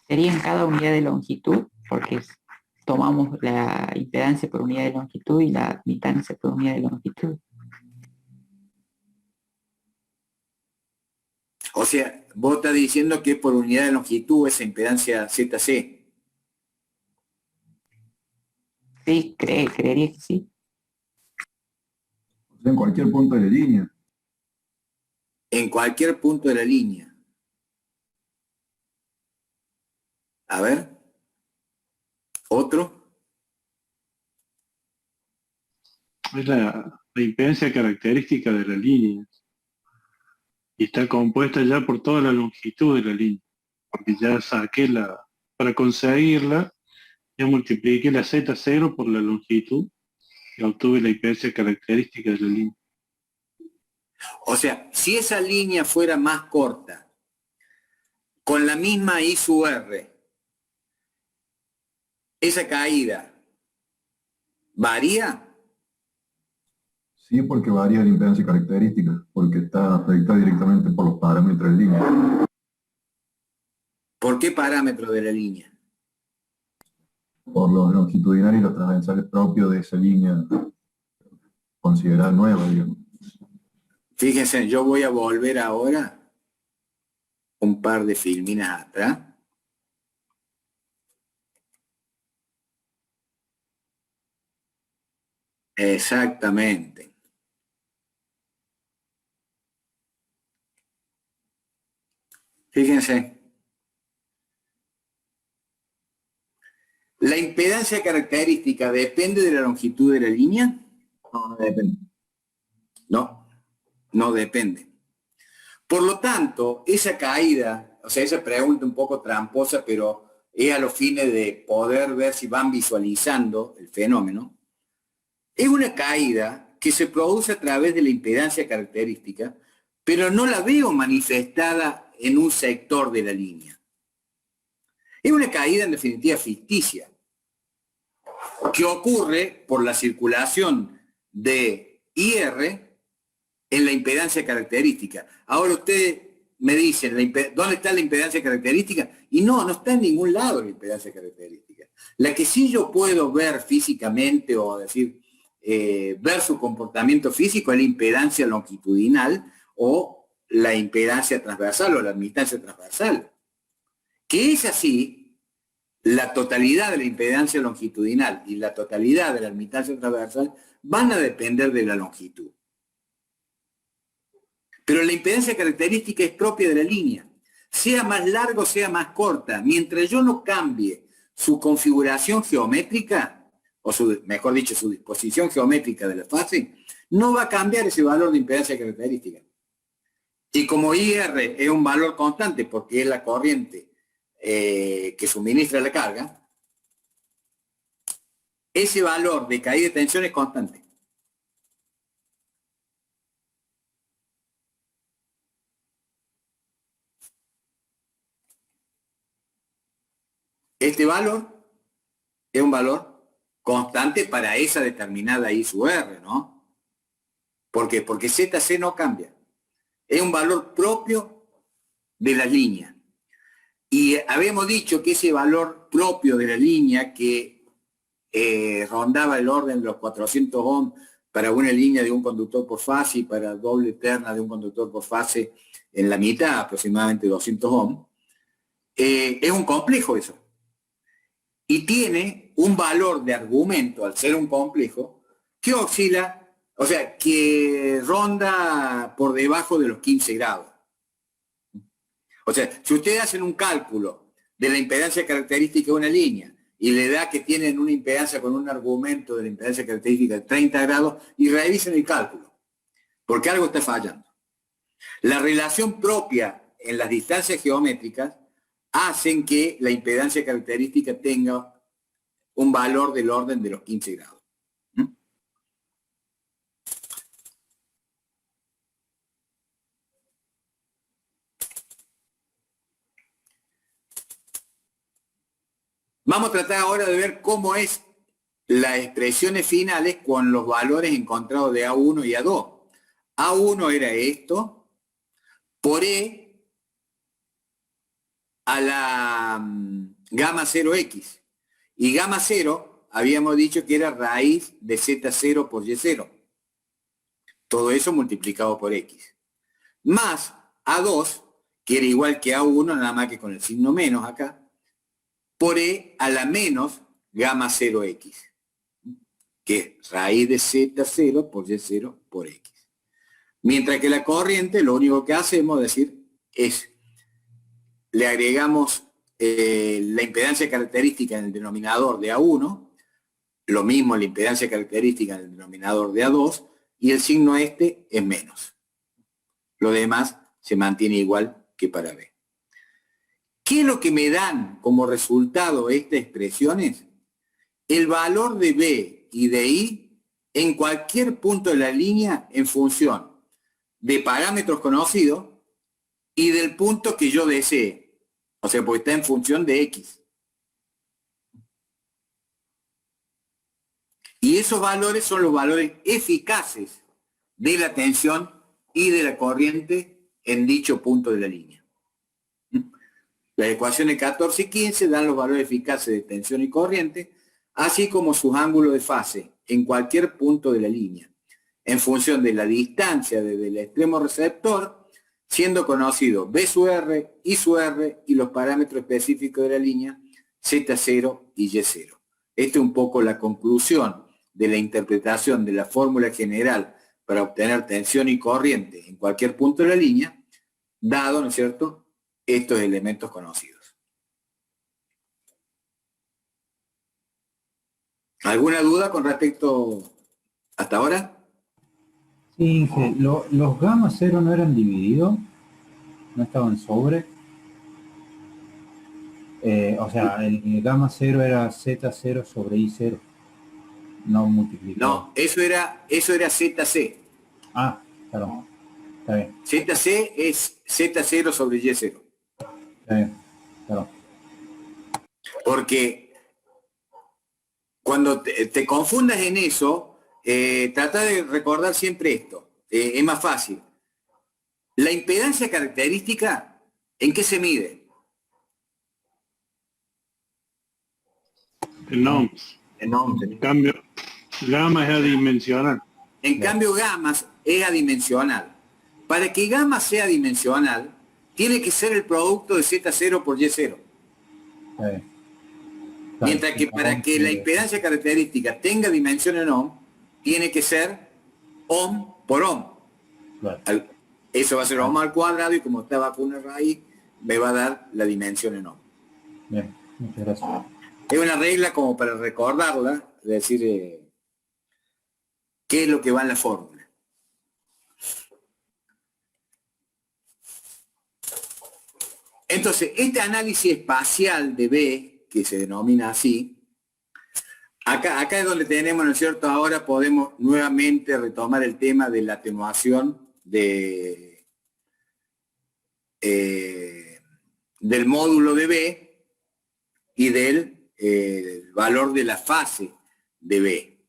Sería en cada unidad de longitud, porque tomamos la impedancia por unidad de longitud y la admitancia por unidad de longitud. O sea, vos estás diciendo que por unidad de longitud esa impedancia ZC. Sí, creería que sí. En cualquier punto de la línea. En cualquier punto de la línea. A ver. ¿Otro? Es la impedancia característica de la línea. Y está compuesta ya por toda la longitud de la línea. Porque ya saqué para conseguirla, ya multipliqué la Z0 por la longitud y obtuve la impedancia característica de la línea. O sea, si esa línea fuera más corta, con la misma I sub R, esa caída, ¿varía? Sí, porque varía la impedancia característica, porque está afectada directamente por los parámetros de línea. ¿Por qué parámetro de la línea? Por los longitudinales y los transversales propios de esa línea considerada nueva, digamos. Fíjense, yo voy a volver ahora un par de filminas atrás. Exactamente. Fíjense. ¿La impedancia característica depende de la longitud de la línea? No, no depende. No, no depende. Por lo tanto, esa caída, o sea, esa pregunta un poco tramposa, pero es a los fines de poder ver si van visualizando el fenómeno, es una caída que se produce a través de la impedancia característica, pero no la veo manifestada en un sector de la línea. Es una caída en definitiva ficticia, que ocurre por la circulación de IR en la impedancia característica. Ahora ustedes me dicen, ¿dónde está la impedancia característica? Y no está en ningún lado la impedancia característica. característica. La que sí yo puedo ver físicamente o decir, ver su comportamiento físico es la impedancia longitudinal o la impedancia transversal o la admitancia transversal. Que es así, la totalidad de la impedancia longitudinal y la totalidad de la admitancia transversal van a depender de la longitud. Pero la impedancia característica es propia de la línea. Sea más larga o sea más corta, mientras yo no cambie su configuración geométrica, o mejor dicho, su disposición geométrica de la fase, no va a cambiar ese valor de impedancia característica. Y como IR es un valor constante porque es la corriente que suministra la carga, ese valor de caída de tensión es constante. Este valor es un valor constante para esa determinada I sub R, ¿no? ¿Por qué? Porque ZC no cambia. Es un valor propio de la línea. Y habíamos dicho que ese valor propio de la línea que rondaba el orden de los 400 ohms para una línea de un conductor por fase y para doble terna de un conductor por fase en la mitad, aproximadamente 200 ohms, es un complejo eso. Y tiene un valor de argumento, al ser un complejo, que oscila, o sea, que ronda por debajo de los 15 grados. O sea, si ustedes hacen un cálculo de la impedancia característica de una línea y le da que tienen una impedancia con un argumento de la impedancia característica de 30 grados y revisen el cálculo, porque algo está fallando. La relación propia en las distancias geométricas hacen que la impedancia característica tenga un valor del orden de los 15 grados. Vamos a tratar ahora de ver cómo es las expresiones finales con los valores encontrados de A1 y A2. A1 era esto, por E a la gamma 0x. Y gamma 0 habíamos dicho que era raíz de Z0 por Y0. Todo eso multiplicado por X. Más A2, que era igual que A1, nada más que con el signo menos acá, por E a la menos gamma 0x, que es raíz de Z0 por Y0 por X. Mientras que la corriente, lo único que hacemos decir es, le agregamos la impedancia característica en el denominador de A1, lo mismo la impedancia característica en el denominador de A2, y el signo este es menos. Lo demás se mantiene igual que para B. ¿Qué es lo que me dan como resultado estas expresiones? El valor de B y de I en cualquier punto de la línea en función de parámetros conocidos y del punto que yo desee. O sea, porque está en función de X. Y esos valores son los valores eficaces de la tensión y de la corriente en dicho punto de la línea. Las ecuaciones 14 y 15 dan los valores eficaces de tensión y corriente, así como sus ángulos de fase en cualquier punto de la línea, en función de la distancia desde el extremo receptor, siendo conocido B sub R, I sub R y los parámetros específicos de la línea Z0 y Y0. Esta es un poco la conclusión de la interpretación de la fórmula general para obtener tensión y corriente en cualquier punto de la línea, dado, ¿no es cierto?, estos elementos conocidos. ¿Alguna duda con respecto hasta ahora? Sí, Inge, los gamma 0 no eran divididos, no estaban sobre. O sea, el gamma 0 era Z0 sobre I0, no multiplicado. No, eso era ZC. Ah, perdón, está bien. ZC es Z0 sobre Y0. Está bien, perdón. Porque cuando te confundas en eso, trata de recordar siempre esto. Es más fácil. La impedancia característica, ¿en qué se mide? En ohms. En ohms. En cambio, gamma es adimensional. En cambio, gamma es adimensional. Para que gamma sea adimensional, tiene que ser el producto de Z0 por Y0. Mientras que para que la impedancia característica tenga dimensión en ohm, tiene que ser ohm por ohm. Eso va a ser ohm al cuadrado y como está bajo una raíz, me va a dar la dimensión en ohm. Bien, muchas gracias. Es una regla como para recordarla, es decir, qué es lo que va en la fórmula. Entonces, este análisis espacial de B, que se denomina así, acá es donde tenemos, ¿no es cierto? Ahora podemos nuevamente retomar el tema de la atenuación del módulo de B y del valor de la fase de B,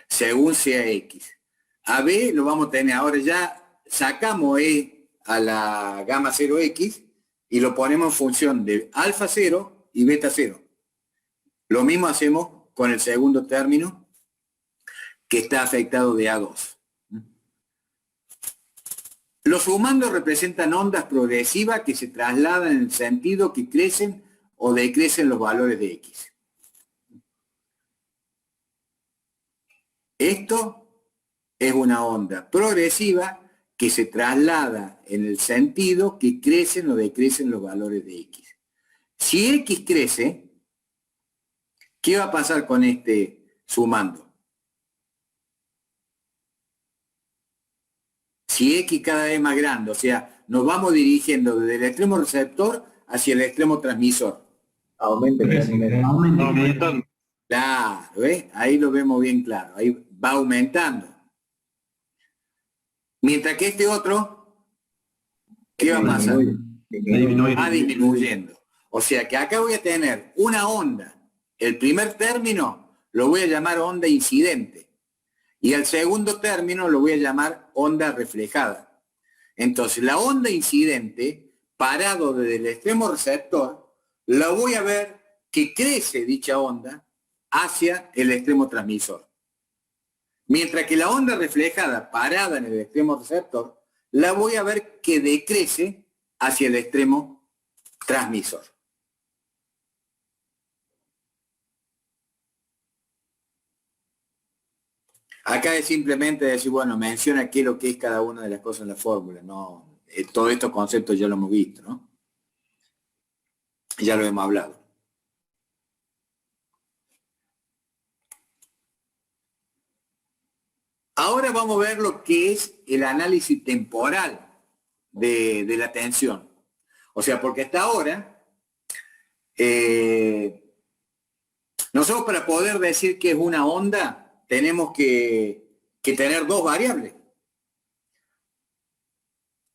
según sea X. A B lo vamos a tener, ahora ya sacamos E a la gamma 0X y lo ponemos en función de alfa 0 y beta 0. Lo mismo hacemos con el segundo término que está afectado de A2. Los sumandos representan ondas progresivas que se trasladan en el sentido que crecen o decrecen los valores de X. Esto es una onda progresiva que se traslada en el sentido que crecen o decrecen los valores de X. Si X crece, ¿qué va a pasar con este sumando? Si X cada vez más grande, o sea, nos vamos dirigiendo desde el extremo receptor hacia el extremo transmisor. Aumenta el crecimiento. Aumentando. Claro, ¿ves? Ahí lo vemos bien claro, ahí va aumentando. Mientras que este otro, ¿qué va a pasar? Va disminuyendo. O sea que acá voy a tener una onda. El primer término lo voy a llamar onda incidente. Y el segundo término lo voy a llamar onda reflejada. Entonces, la onda incidente, parado desde el extremo receptor, la voy a ver que crece dicha onda hacia el extremo transmisor. Mientras que la onda reflejada, parada en el extremo receptor, la voy a ver que decrece hacia el extremo transmisor. Acá es simplemente decir, bueno, menciona qué es lo que es cada una de las cosas en la fórmula, no, todos estos conceptos ya lo hemos visto, ¿no? Ya lo hemos hablado. Ahora vamos a ver lo que es el análisis temporal de la tensión. O sea, porque hasta ahora, nosotros para poder decir que es una onda, tenemos que tener dos variables.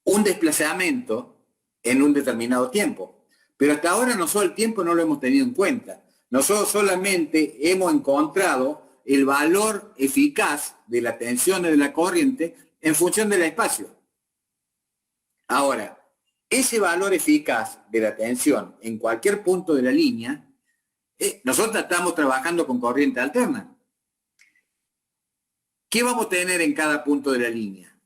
Un desplazamiento en un determinado tiempo. Pero hasta ahora nosotros el tiempo no lo hemos tenido en cuenta. Nosotros solamente hemos encontrado el valor eficaz de la tensión de la corriente en función del espacio. Ahora, ese valor eficaz de la tensión en cualquier punto de la línea, nosotros estamos trabajando con corriente alterna. ¿Qué vamos a tener en cada punto de la línea?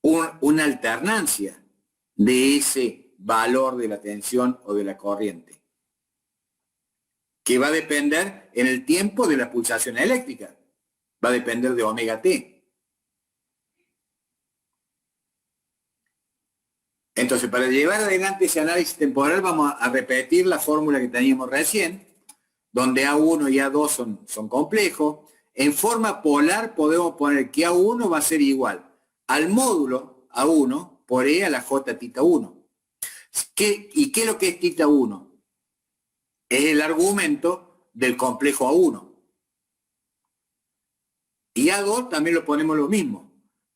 Una alternancia de ese valor de la tensión o de la corriente, que va a depender en el tiempo de la pulsación eléctrica. Va a depender de omega t. Entonces, para llevar adelante ese análisis temporal, vamos a repetir la fórmula que teníamos recién, donde A1 y A2 son complejos. En forma polar podemos poner que A1 va a ser igual al módulo A1 por E a la J tita 1. ¿Y qué es lo que es tita 1? Es el argumento del complejo A1. Y A2 también lo ponemos lo mismo,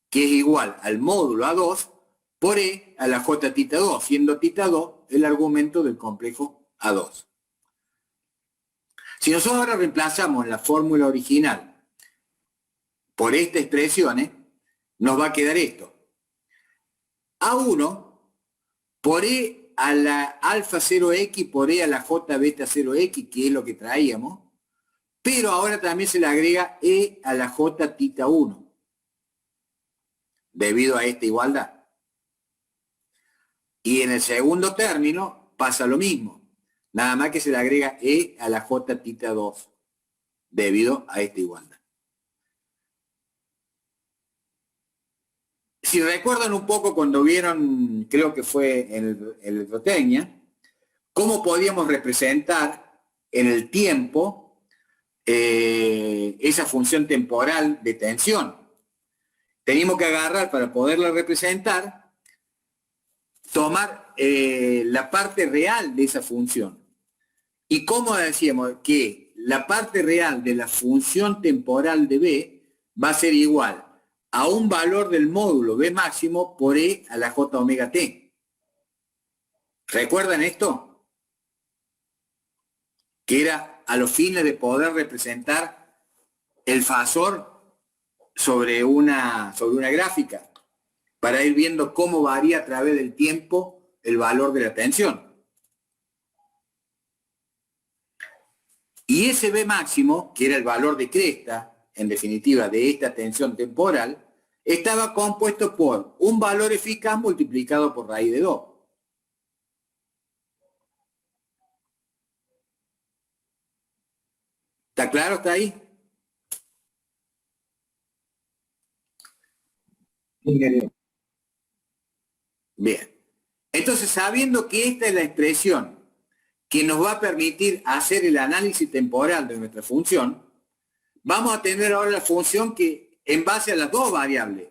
que es igual al módulo A2 por E a la J tita 2, siendo tita 2 el argumento del complejo A2. Si nosotros ahora reemplazamos la fórmula original por esta expresión, nos va a quedar esto. A1 por E E a la alfa 0x por E a la J beta 0x, que es lo que traíamos, pero ahora también se le agrega E a la J tita 1, debido a esta igualdad. Y en el segundo término pasa lo mismo, nada más que se le agrega E a la J tita 2, debido a esta igualdad. Si recuerdan un poco cuando vieron, creo que fue en el electrotecnia, cómo podíamos representar en el tiempo esa función temporal de tensión. Teníamos que agarrar, para poderla representar, tomar la parte real de esa función. Y cómo decíamos que la parte real de la función temporal de B va a ser igual a un valor del módulo B máximo por E a la J omega T. ¿Recuerdan esto? Que era a los fines de poder representar el fasor sobre una gráfica, para ir viendo cómo varía a través del tiempo el valor de la tensión. Y ese B máximo, que era el valor de cresta, en definitiva, de esta tensión temporal, estaba compuesto por un valor eficaz multiplicado por raíz de 2. ¿Está claro? ¿Está ahí? Bien. Entonces, sabiendo que esta es la expresión que nos va a permitir hacer el análisis temporal de nuestra función, vamos a tener ahora la función que, en base a las dos variables,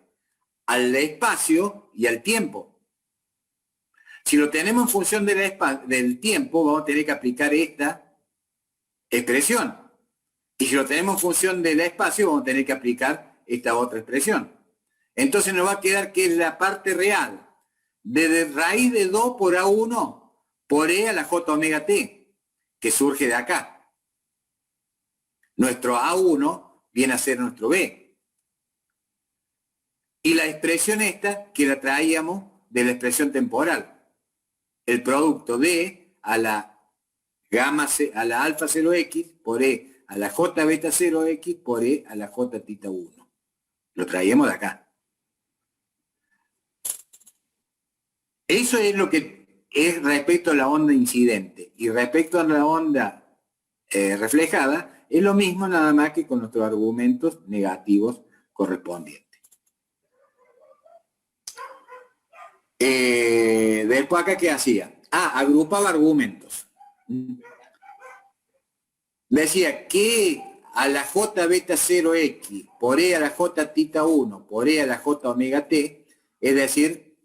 al espacio y al tiempo. Si lo tenemos en función del tiempo, vamos a tener que aplicar esta expresión. Y si lo tenemos en función del espacio, vamos a tener que aplicar esta otra expresión. Entonces nos va a quedar que es la parte real de raíz de 2 por A1 por E a la J omega T, que surge de acá. Nuestro A1 viene a ser nuestro B. Y la expresión esta, que la traíamos de la expresión temporal. El producto de a la gamma a la alfa 0x por E a la J beta 0x por E a la J tita 1. Lo traíamos de acá. Eso es lo que es respecto a la onda incidente. Y respecto a la onda reflejada, es lo mismo, nada más que con nuestros argumentos negativos correspondientes. Después acá, ¿qué hacía? Agrupaba argumentos. Decía que a la J beta 0x por E a la J tita 1 por E a la J omega T, es decir,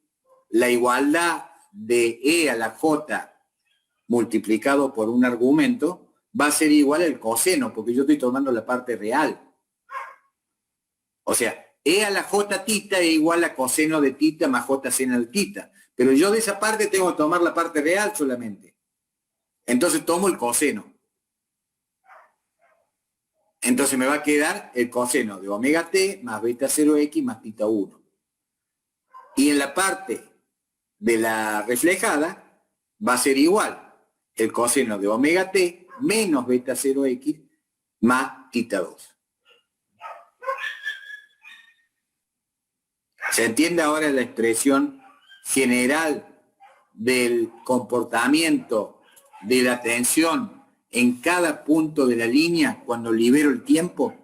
la igualdad de E a la J multiplicado por un argumento va a ser igual al coseno, porque yo estoy tomando la parte real. O sea, E a la J tita es igual a coseno de tita más J seno de tita. Pero yo de esa parte tengo que tomar la parte real solamente. Entonces tomo el coseno. Entonces me va a quedar el coseno de omega t más beta 0x más tita 1. Y en la parte de la reflejada va a ser igual el coseno de omega t menos beta 0x más tita 2. ¿Se entiende ahora la expresión general del comportamiento de la tensión en cada punto de la línea cuando libero el tiempo?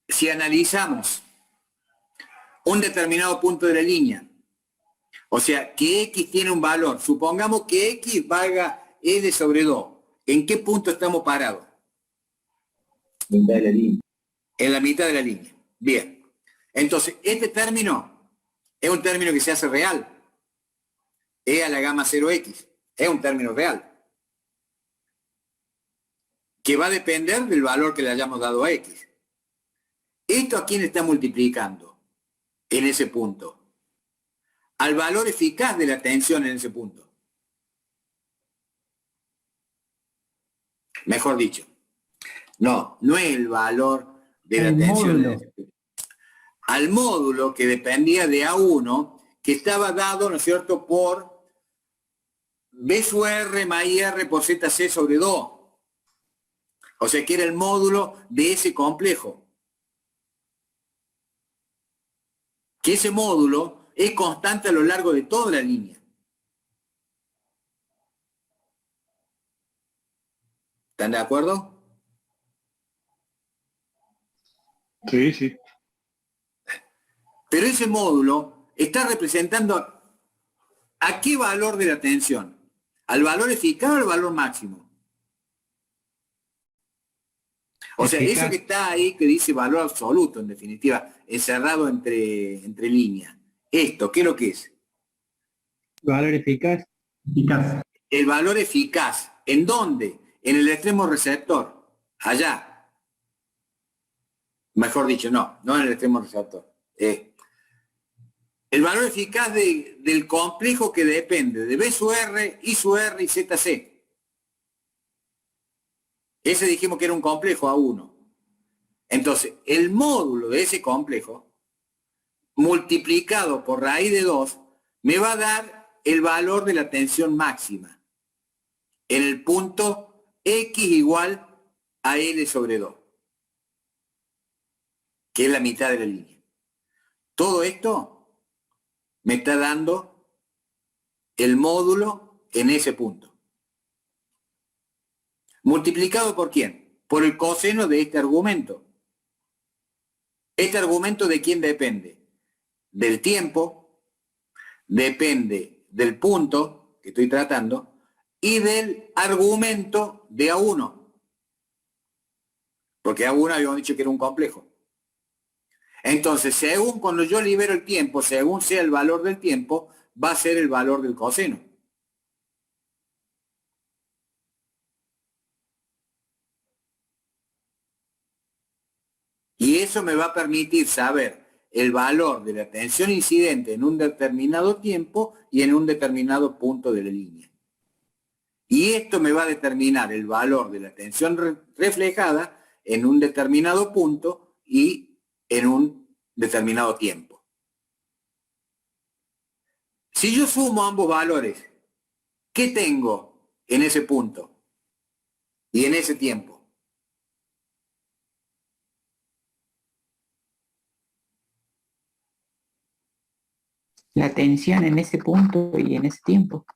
Si analizamos un determinado punto de la línea, o sea, que X tiene un valor, supongamos que X valga L sobre 2, ¿en qué punto estamos parados? Mitad de la línea. En la mitad de la línea. Bien. Entonces, este término es un término que se hace real. E a la gamma 0x. Es un término real. Que va a depender del valor que le hayamos dado a X. ¿Esto a quién está multiplicando? En ese punto. Al valor eficaz de la tensión en ese punto. Mejor dicho. No es el valor de la El tensión. módulo. Al módulo que dependía de A1, que estaba dado, ¿no es cierto?, por B sub R más IR por ZC sobre 2. O sea que era el módulo de ese complejo. Que ese módulo es constante a lo largo de toda la línea. ¿Están de acuerdo? Sí, sí. Pero ese módulo está representando a qué valor de la tensión. ¿Al valor eficaz o al valor máximo? O sea, Eficaz. eso que está ahí, que dice valor absoluto, en definitiva, encerrado entre líneas. Esto, ¿qué es lo que es? Valor eficaz. Eficaz. El valor eficaz. ¿En dónde? En el extremo receptor. Allá. Mejor dicho, no en el extremo receptor. El valor eficaz del complejo que depende de B sub R, I sub R y ZC. Ese dijimos que era un complejo A1. Entonces, el módulo de ese complejo, multiplicado por raíz de 2, me va a dar el valor de la tensión máxima en el punto X igual a L sobre 2, que es la mitad de la línea. Todo esto me está dando el módulo en ese punto. ¿Multiplicado por quién? Por el coseno de este argumento. ¿Este argumento de quién depende? Del tiempo, depende del punto que estoy tratando y del argumento de A1. Porque A1 habíamos dicho que era un complejo. Entonces, según cuando yo libero el tiempo, según sea el valor del tiempo, va a ser el valor del coseno. Y eso me va a permitir saber el valor de la tensión incidente en un determinado tiempo y en un determinado punto de la línea. Y esto me va a determinar el valor de la tensión reflejada en un determinado punto y en un determinado tiempo. Si yo sumo ambos valores, ¿qué tengo en ese punto y en ese tiempo? La tensión en ese punto y en ese tiempo.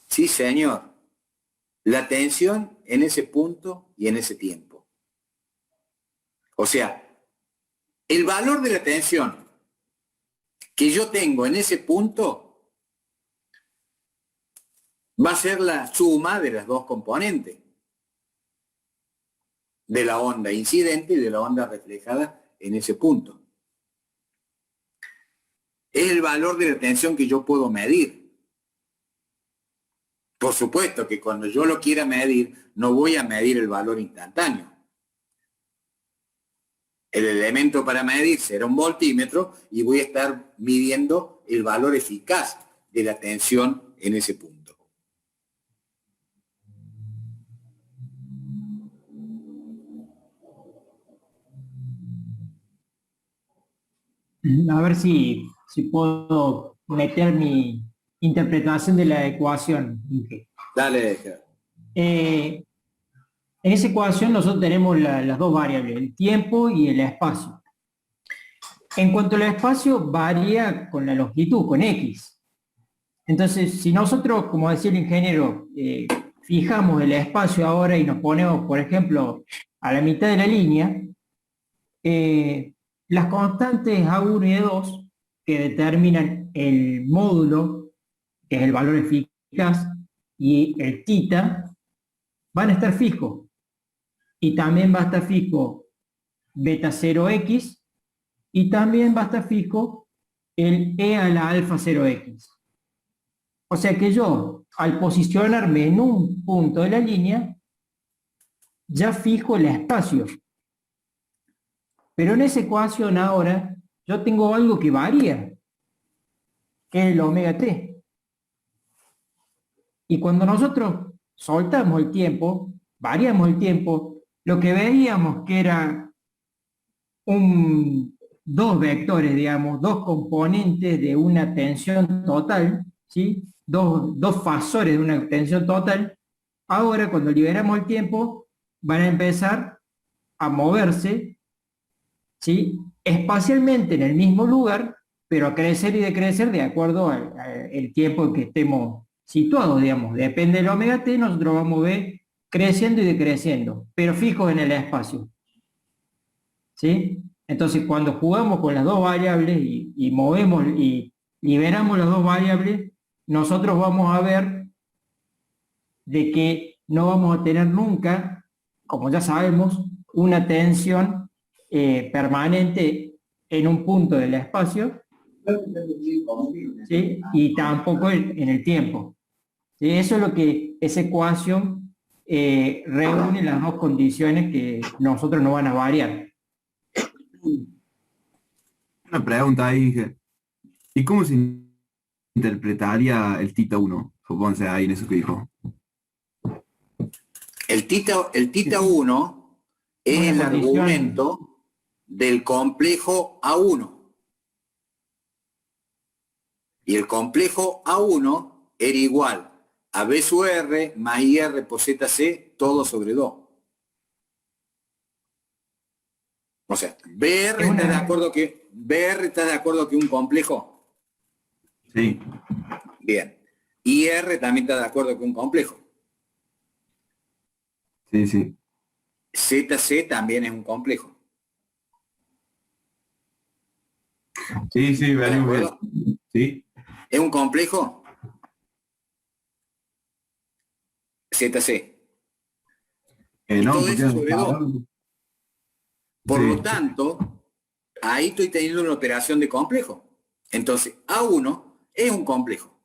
Sí, señor. La tensión en ese punto y en ese tiempo. O sea, el valor de la tensión que yo tengo en ese punto va a ser la suma de las dos componentes. De la onda incidente y de la onda reflejada en ese punto. Es el valor de la tensión que yo puedo medir. Por supuesto que cuando yo lo quiera medir, no voy a medir el valor instantáneo. El elemento para medir será un voltímetro y voy a estar midiendo el valor eficaz de la tensión en ese punto. A ver si puedo meter mi interpretación de la ecuación. Dale, Gerardo. En esa ecuación nosotros tenemos las dos variables, el tiempo y el espacio. En cuanto al espacio, varía con la longitud, con X. Entonces, si nosotros, como decía el ingeniero, fijamos el espacio ahora y nos ponemos, por ejemplo, a la mitad de la línea, las constantes A1 y A2, que determinan el módulo, que es el valor eficaz, y el θ, van a estar fijos. Y también va a estar fijo beta 0x, y también va a estar fijo el E a la alfa 0x. O sea que yo, al posicionarme en un punto de la línea, ya fijo el espacio. Pero en esa ecuación ahora, yo tengo algo que varía, que es el omega t. Y cuando nosotros soltamos el tiempo, variamos el tiempo, lo que veíamos que era dos vectores, digamos, dos componentes de una tensión total, ¿sí? Dos fasores de una tensión total. Ahora, cuando liberamos el tiempo, van a empezar a moverse, ¿sí? Espacialmente en el mismo lugar, pero a crecer y decrecer de acuerdo al tiempo en que estemos situados, digamos. Depende del omega t, nosotros vamos a ver creciendo y decreciendo, pero fijos en el espacio. ¿Sí? Entonces, cuando jugamos con las dos variables y movemos y liberamos las dos variables, nosotros vamos a ver de que no vamos a tener nunca, como ya sabemos, una tensión permanente en un punto del espacio, ¿sí? Y tampoco en el tiempo. ¿Sí? Eso es lo que esa ecuación reúne las dos condiciones que nosotros no van a variar. Una pregunta ahí, dije. ¿Y cómo se interpretaría el tita 1? Supónse ahí en eso que dijo. El tita 1 es el argumento del complejo A1. Y el complejo A1 era igual a B sub R más IR por ZC, todo sobre 2. O sea, BR está de acuerdo que un complejo. Sí. Bien. IR también está de acuerdo que un complejo. Sí, sí. ZC también es un complejo. Sí, sí, venimos bien. Sí. ¿Es un complejo? ZC. Y No, todo porque eso sobre 2. Por sí. lo tanto, ahí estoy teniendo una operación de complejo. Entonces, A1 es un complejo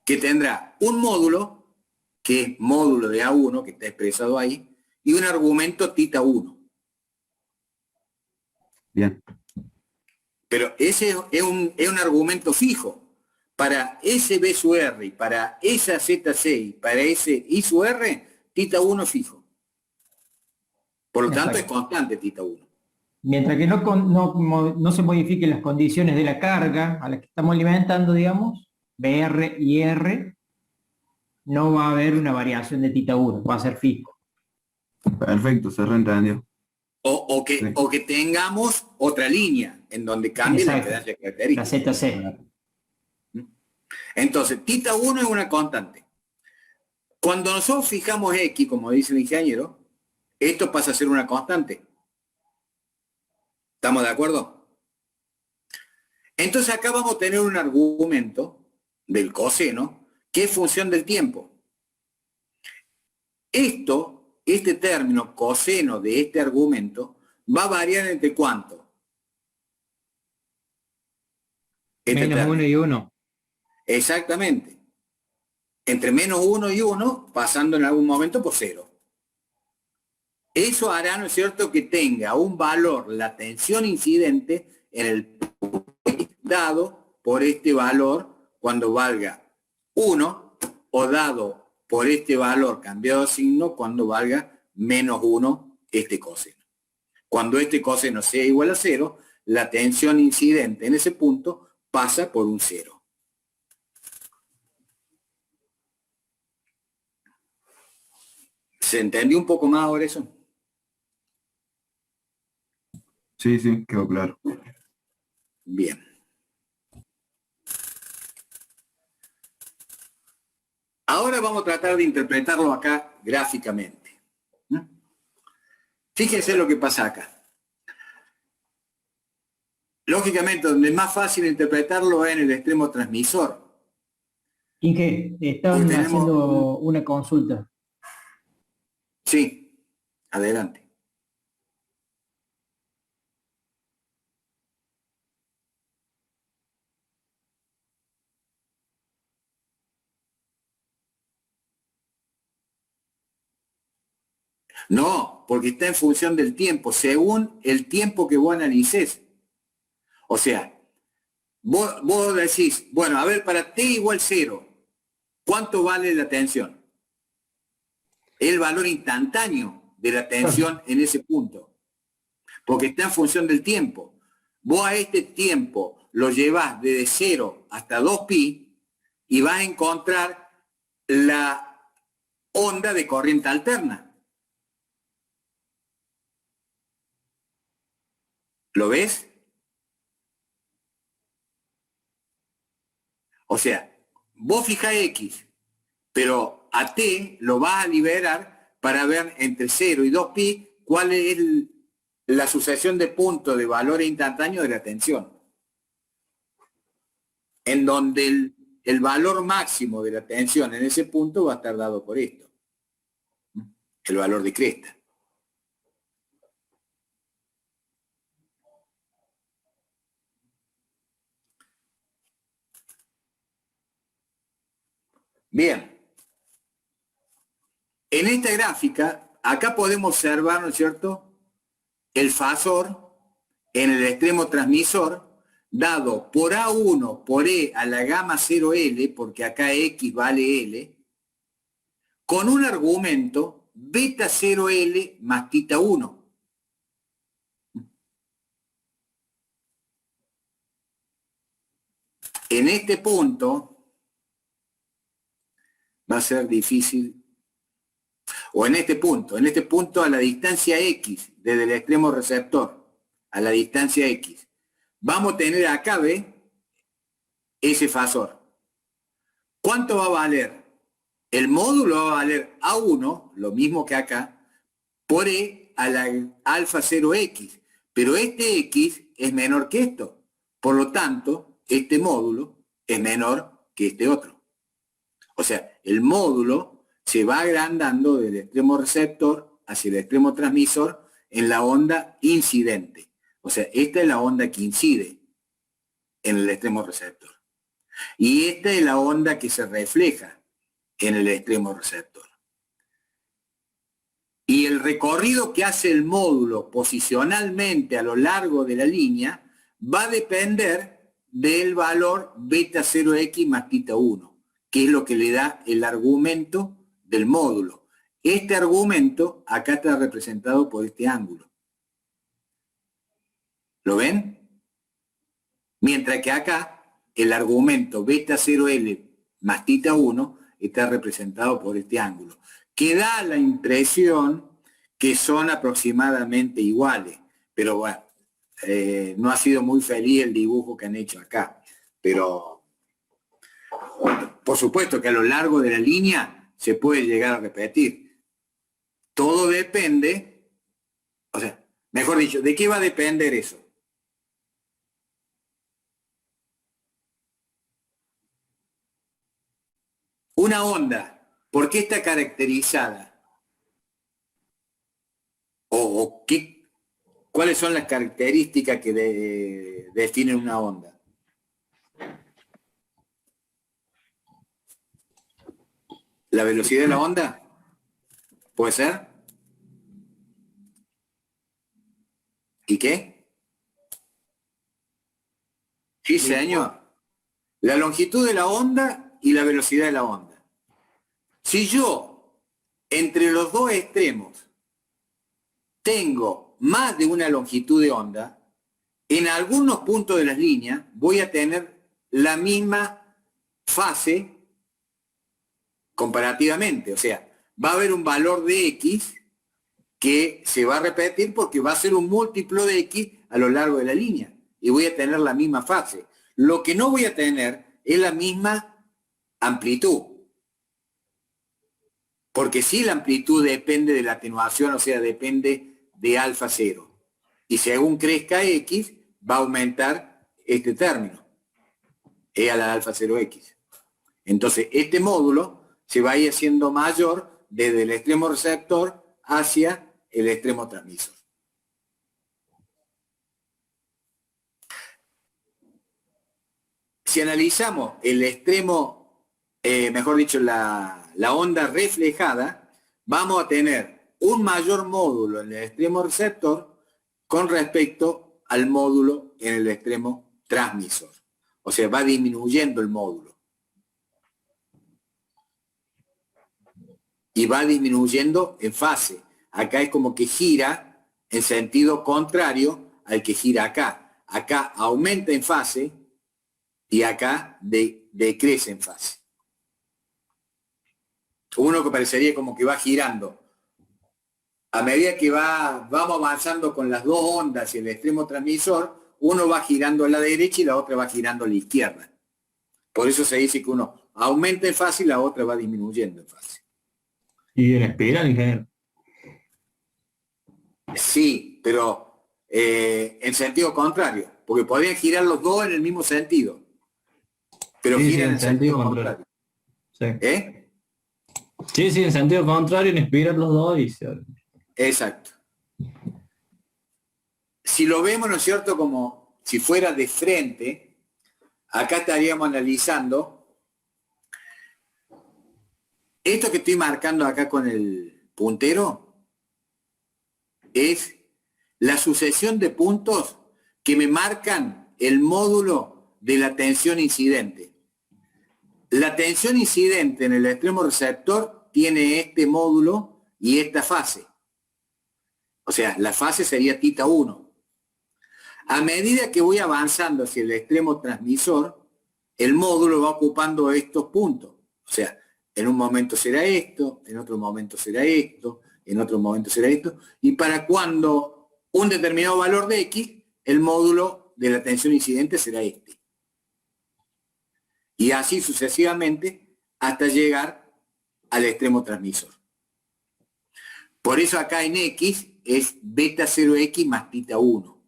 que tendrá un módulo, que es módulo de A1, que está expresado ahí, y un argumento tita 1. Bien. Pero ese es un argumento fijo. Para ese B sub R y para esa ZC y para ese I sub R, tita 1 fijo. Por lo tanto, es constante tita 1. Mientras que no se modifiquen las condiciones de la carga a las que estamos alimentando, digamos, BR y R, no va a haber una variación de tita 1, va a ser fijo. Perfecto, se reentendió. O que tengamos otra línea en donde cambie la impedancia característica. La ZC. Entonces, tita 1 es una constante. Cuando nosotros fijamos X, como dice el ingeniero, esto pasa a ser una constante. ¿Estamos de acuerdo? Entonces acá vamos a tener un argumento del coseno que es función del tiempo. Este término coseno de este argumento va a variar entre ¿cuánto? Menos 1 y 1. Exactamente. Entre menos 1 y 1, pasando en algún momento por 0. Eso hará, ¿no es cierto?, que tenga un valor la tensión incidente en el dado por este valor cuando valga 1 o dado por este valor cambiado de signo cuando valga menos 1 este coseno. Cuando este coseno sea igual a 0, la tensión incidente en ese punto pasa por un 0. ¿Se entendió un poco más ahora eso? Sí, sí, quedó claro. Bien. Ahora vamos a tratar de interpretarlo acá gráficamente. Fíjense lo que pasa acá. Lógicamente, donde es más fácil interpretarlo es en el extremo transmisor. Inge, estaban haciendo una consulta. Sí, adelante. No, porque está en función del tiempo, según el tiempo que vos analices. O sea, vos decís, bueno, a ver, para t igual 0, ¿cuánto vale la tensión? El valor instantáneo de la tensión en ese punto. porque está en función del tiempo. Vos a este tiempo lo llevás desde 0 hasta 2pi y vas a encontrar la onda de corriente alterna. ¿Lo ves? O sea, vos fijás X, pero a T lo vas a liberar para ver entre 0 y 2pi cuál es la sucesión de puntos de valores instantáneos de la tensión. En donde el valor máximo de la tensión en ese punto va a estar dado por esto. El valor de cresta. Bien. En esta gráfica, acá podemos observar, ¿no es cierto?, el fasor en el extremo transmisor dado por A1 por E a la gamma 0L, porque acá X vale L, con un argumento beta 0L más tita 1. En este punto va a ser difícil, o en este punto a la distancia X, desde el extremo receptor, a la distancia X, vamos a tener acá, ¿ve?, ese fasor. ¿Cuánto va a valer? El módulo va a valer A1, lo mismo que acá, por E a la alfa 0X, pero este X es menor que esto. Por lo tanto, este módulo es menor que este otro. O sea, el módulo se va agrandando del extremo receptor hacia el extremo transmisor en la onda incidente. O sea, esta es la onda que incide en el extremo receptor. Y esta es la onda que se refleja en el extremo receptor. Y el recorrido que hace el módulo posicionalmente a lo largo de la línea va a depender del valor beta 0x más tita 1, que es lo que le da el argumento del módulo. Este argumento acá está representado por este ángulo. ¿Lo ven? Mientras que acá el argumento beta 0L más tita 1 está representado por este ángulo, que da la impresión que son aproximadamente iguales. Pero bueno, no ha sido muy feliz el dibujo que han hecho acá. Pero por supuesto que a lo largo de la línea se puede llegar a repetir. Todo depende, o sea, mejor dicho, ¿de qué va a depender eso? Una onda, ¿por qué está caracterizada? ¿Cuáles son las características que definen una onda? ¿La velocidad de la onda? ¿Puede ser? ¿Y qué? Sí, señor. La longitud de la onda y la velocidad de la onda. Si yo, entre los dos extremos, tengo más de una longitud de onda, en algunos puntos de las líneas voy a tener la misma fase comparativamente. O sea, va a haber un valor de X que se va a repetir porque va a ser un múltiplo de X a lo largo de la línea y voy a tener la misma fase. Lo que no voy a tener es la misma amplitud. Porque si la amplitud depende de la atenuación, o sea, depende de alfa 0. Y según crezca X, va a aumentar este término, E a la alfa 0X. Entonces, este módulo se va a ir haciendo mayor desde el extremo receptor hacia el extremo transmisor. Si analizamos el extremo, mejor dicho, la onda reflejada, vamos a tener un mayor módulo en el extremo receptor con respecto al módulo en el extremo transmisor. O sea, va disminuyendo el módulo. Y va disminuyendo en fase. Acá es como que gira en sentido contrario al que gira acá. Acá aumenta en fase y acá decrece en fase. Uno que parecería como que va girando. A medida que vamos avanzando con las dos ondas y el extremo transmisor, uno va girando a la derecha y la otra va girando a la izquierda. Por eso se dice que uno aumenta en fase y la otra va disminuyendo en fase. ¿Y en espiral, ingeniero? Sí, pero en sentido contrario, porque podrían girar los dos en el mismo sentido, pero Sí, giran sí, en sentido contrario. Sí. ¿Eh? Sí, sí, en sentido contrario, en espiral los dos y se... Exacto. Si lo vemos, ¿no es cierto?, como si fuera de frente, acá estaríamos analizando esto que estoy marcando acá con el puntero, es la sucesión de puntos que me marcan el módulo de la tensión incidente. La tensión incidente en el extremo receptor tiene este módulo y esta fase. O sea, la fase sería θ1. A medida que voy avanzando hacia el extremo transmisor, el módulo va ocupando estos puntos. O sea, en un momento será esto, en otro momento será esto, en otro momento será esto, y para cuando un determinado valor de X, el módulo de la tensión incidente será este. Y así sucesivamente hasta llegar al extremo transmisor. Por eso acá en X es beta 0X más θ1.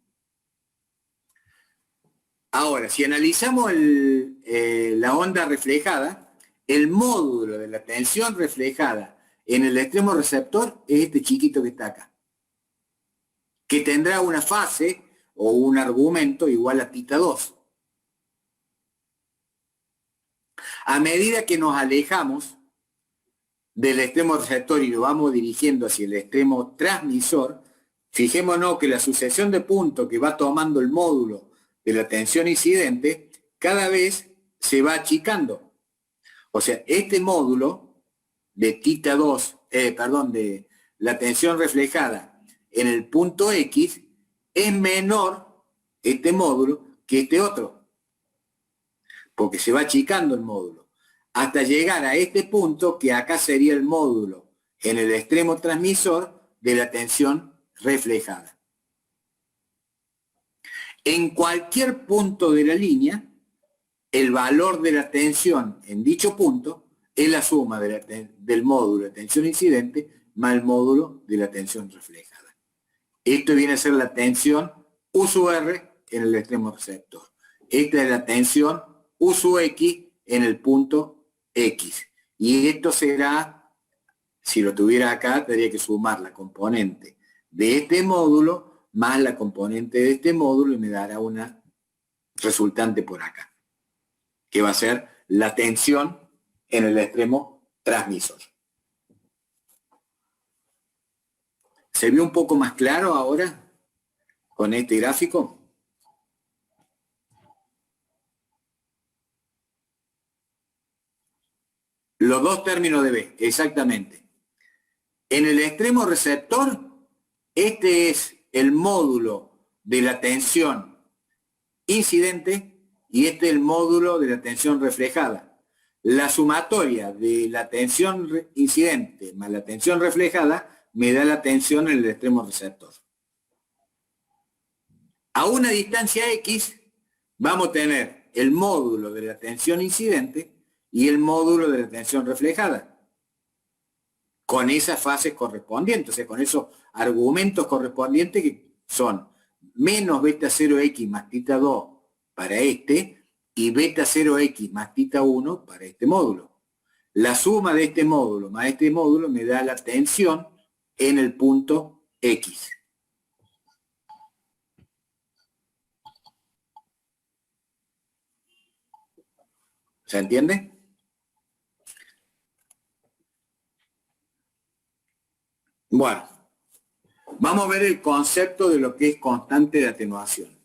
Ahora, si analizamos la onda reflejada, el módulo de la tensión reflejada en el extremo receptor es este chiquito que está acá, que tendrá una fase o un argumento igual a θ2. A medida que nos alejamos del extremo receptor y lo vamos dirigiendo hacia el extremo transmisor, fijémonos que la sucesión de puntos que va tomando el módulo de la tensión incidente cada vez se va achicando. O sea, este módulo de θ2, de la tensión reflejada en el punto X es menor, este módulo, que este otro, porque se va achicando el módulo, hasta llegar a este punto que acá sería el módulo en el extremo transmisor de la tensión reflejada. En cualquier punto de la línea, el valor de la tensión en dicho punto es la suma del módulo de tensión incidente más el módulo de la tensión reflejada. Esto viene a ser la tensión U sub R en el extremo receptor. Esta es la tensión U sub X en el punto X. Y esto será, si lo tuviera acá, tendría que sumar la componente de este módulo más la componente de este módulo y me dará una resultante por acá, que va a ser la tensión en el extremo transmisor. ¿Se vio un poco más claro ahora con este gráfico? Los dos términos de B, exactamente. En el extremo receptor, este es el módulo de la tensión incidente y este es el módulo de la tensión reflejada. La sumatoria de la tensión incidente más la tensión reflejada me da la tensión en el extremo receptor. A una distancia X vamos a tener el módulo de la tensión incidente y el módulo de la tensión reflejada, con esas fases correspondientes, o sea, con esos argumentos correspondientes que son menos beta 0X más θ2 para este y beta 0X más θ1 para este módulo. La suma de este módulo más este módulo me da la tensión en el punto X. ¿Se entiende? Bueno, vamos a ver el concepto de lo que es constante de atenuación.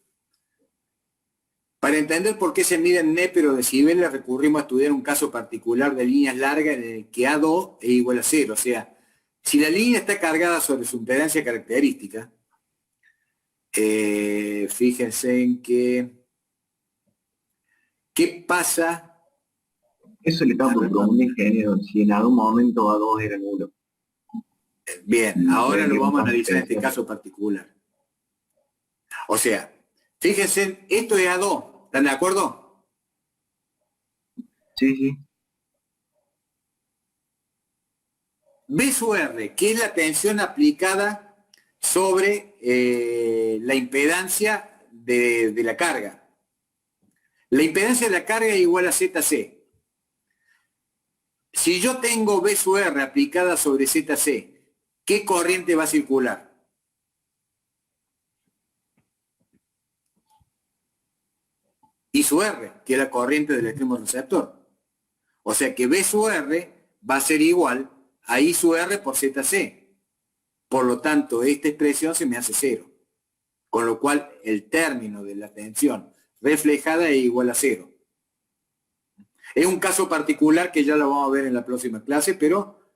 Para entender por qué se miden népero o decibeles, recurrimos a estudiar un caso particular de líneas largas en el que A2 es igual a 0. O sea, si la línea está cargada sobre su impedancia característica, Fíjense en que, ¿qué pasa? Eso le estaba por un ingeniero, si en algún momento A2 era nulo. Bien, ahora lo vamos a analizar en este Sí. caso particular. O sea, fíjense, esto es A2, ¿están de acuerdo? Sí, sí. B sub R, que es la tensión aplicada sobre la impedancia de la carga. La impedancia de la carga es igual a ZC. Si yo tengo B sub R aplicada sobre ZC, ¿qué corriente va a circular? I sub R, que es la corriente del extremo receptor. O sea que B sub R va a ser igual a I sub R por ZC. Por lo tanto, esta expresión se me hace 0. Con lo cual, el término de la tensión reflejada es igual a 0. Es un caso particular que ya lo vamos a ver en la próxima clase, pero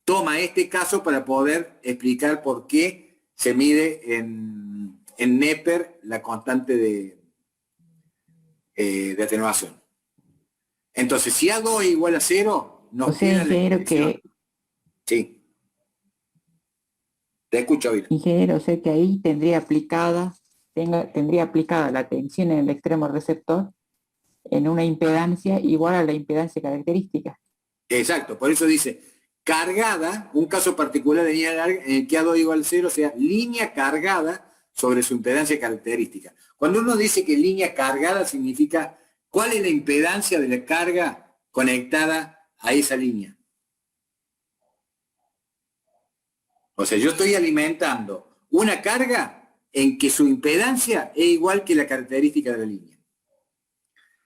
toma este caso para poder explicar por qué se mide en Neper la constante de atenuación. Entonces, si A2 es igual a 0, nos O sea, queda la ingeniero, expresión. Sí. Te escucho, Vila. ingeniero, o sea que ahí tendría aplicada la tensión en el extremo receptor en una impedancia igual a la impedancia característica. Exacto, por eso dice, cargada, un caso particular de línea larga en el que A2 igual a 0, o sea, línea cargada sobre su impedancia característica. Cuando uno dice que línea cargada significa cuál es la impedancia de la carga conectada a esa línea. O sea, yo estoy alimentando una carga en que su impedancia es igual que la característica de la línea.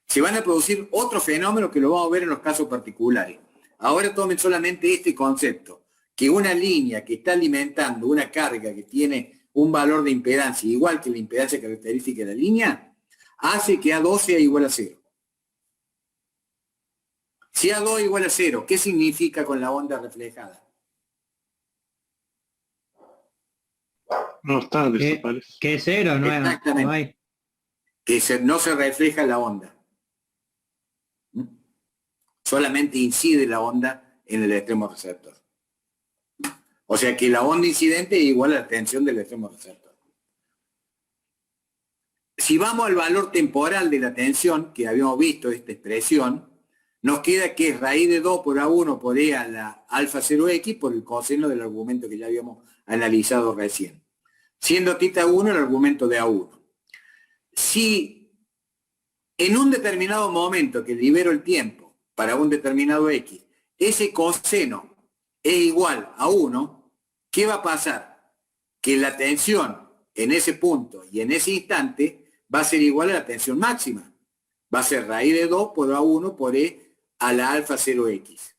Se van a producir otros fenómenos que lo vamos a ver en los casos particulares. Ahora tomen solamente este concepto, que una línea que está alimentando una carga que tiene un valor de impedancia igual que la impedancia característica de la línea, hace que A2 sea igual a 0. Si A2 es igual a 0, ¿qué significa con la onda reflejada? No está, desaparece. Que es 0, no, Exactamente. no hay. Que no se refleja la onda. Solamente incide la onda en el extremo receptor. O sea que la onda incidente es igual a la tensión del extremo receptor. Si vamos al valor temporal de la tensión, que habíamos visto esta expresión, nos queda que es raíz de 2 por A1 por E a la alfa 0X por el coseno del argumento que ya habíamos analizado recién. Siendo tita 1 el argumento de A1. Si en un determinado momento que libero el tiempo para un determinado X, ese coseno es igual a 1, ¿qué va a pasar? Que la tensión en ese punto y en ese instante va a ser igual a la tensión máxima. Va a ser raíz de 2 por A1 por E a la alfa 0X.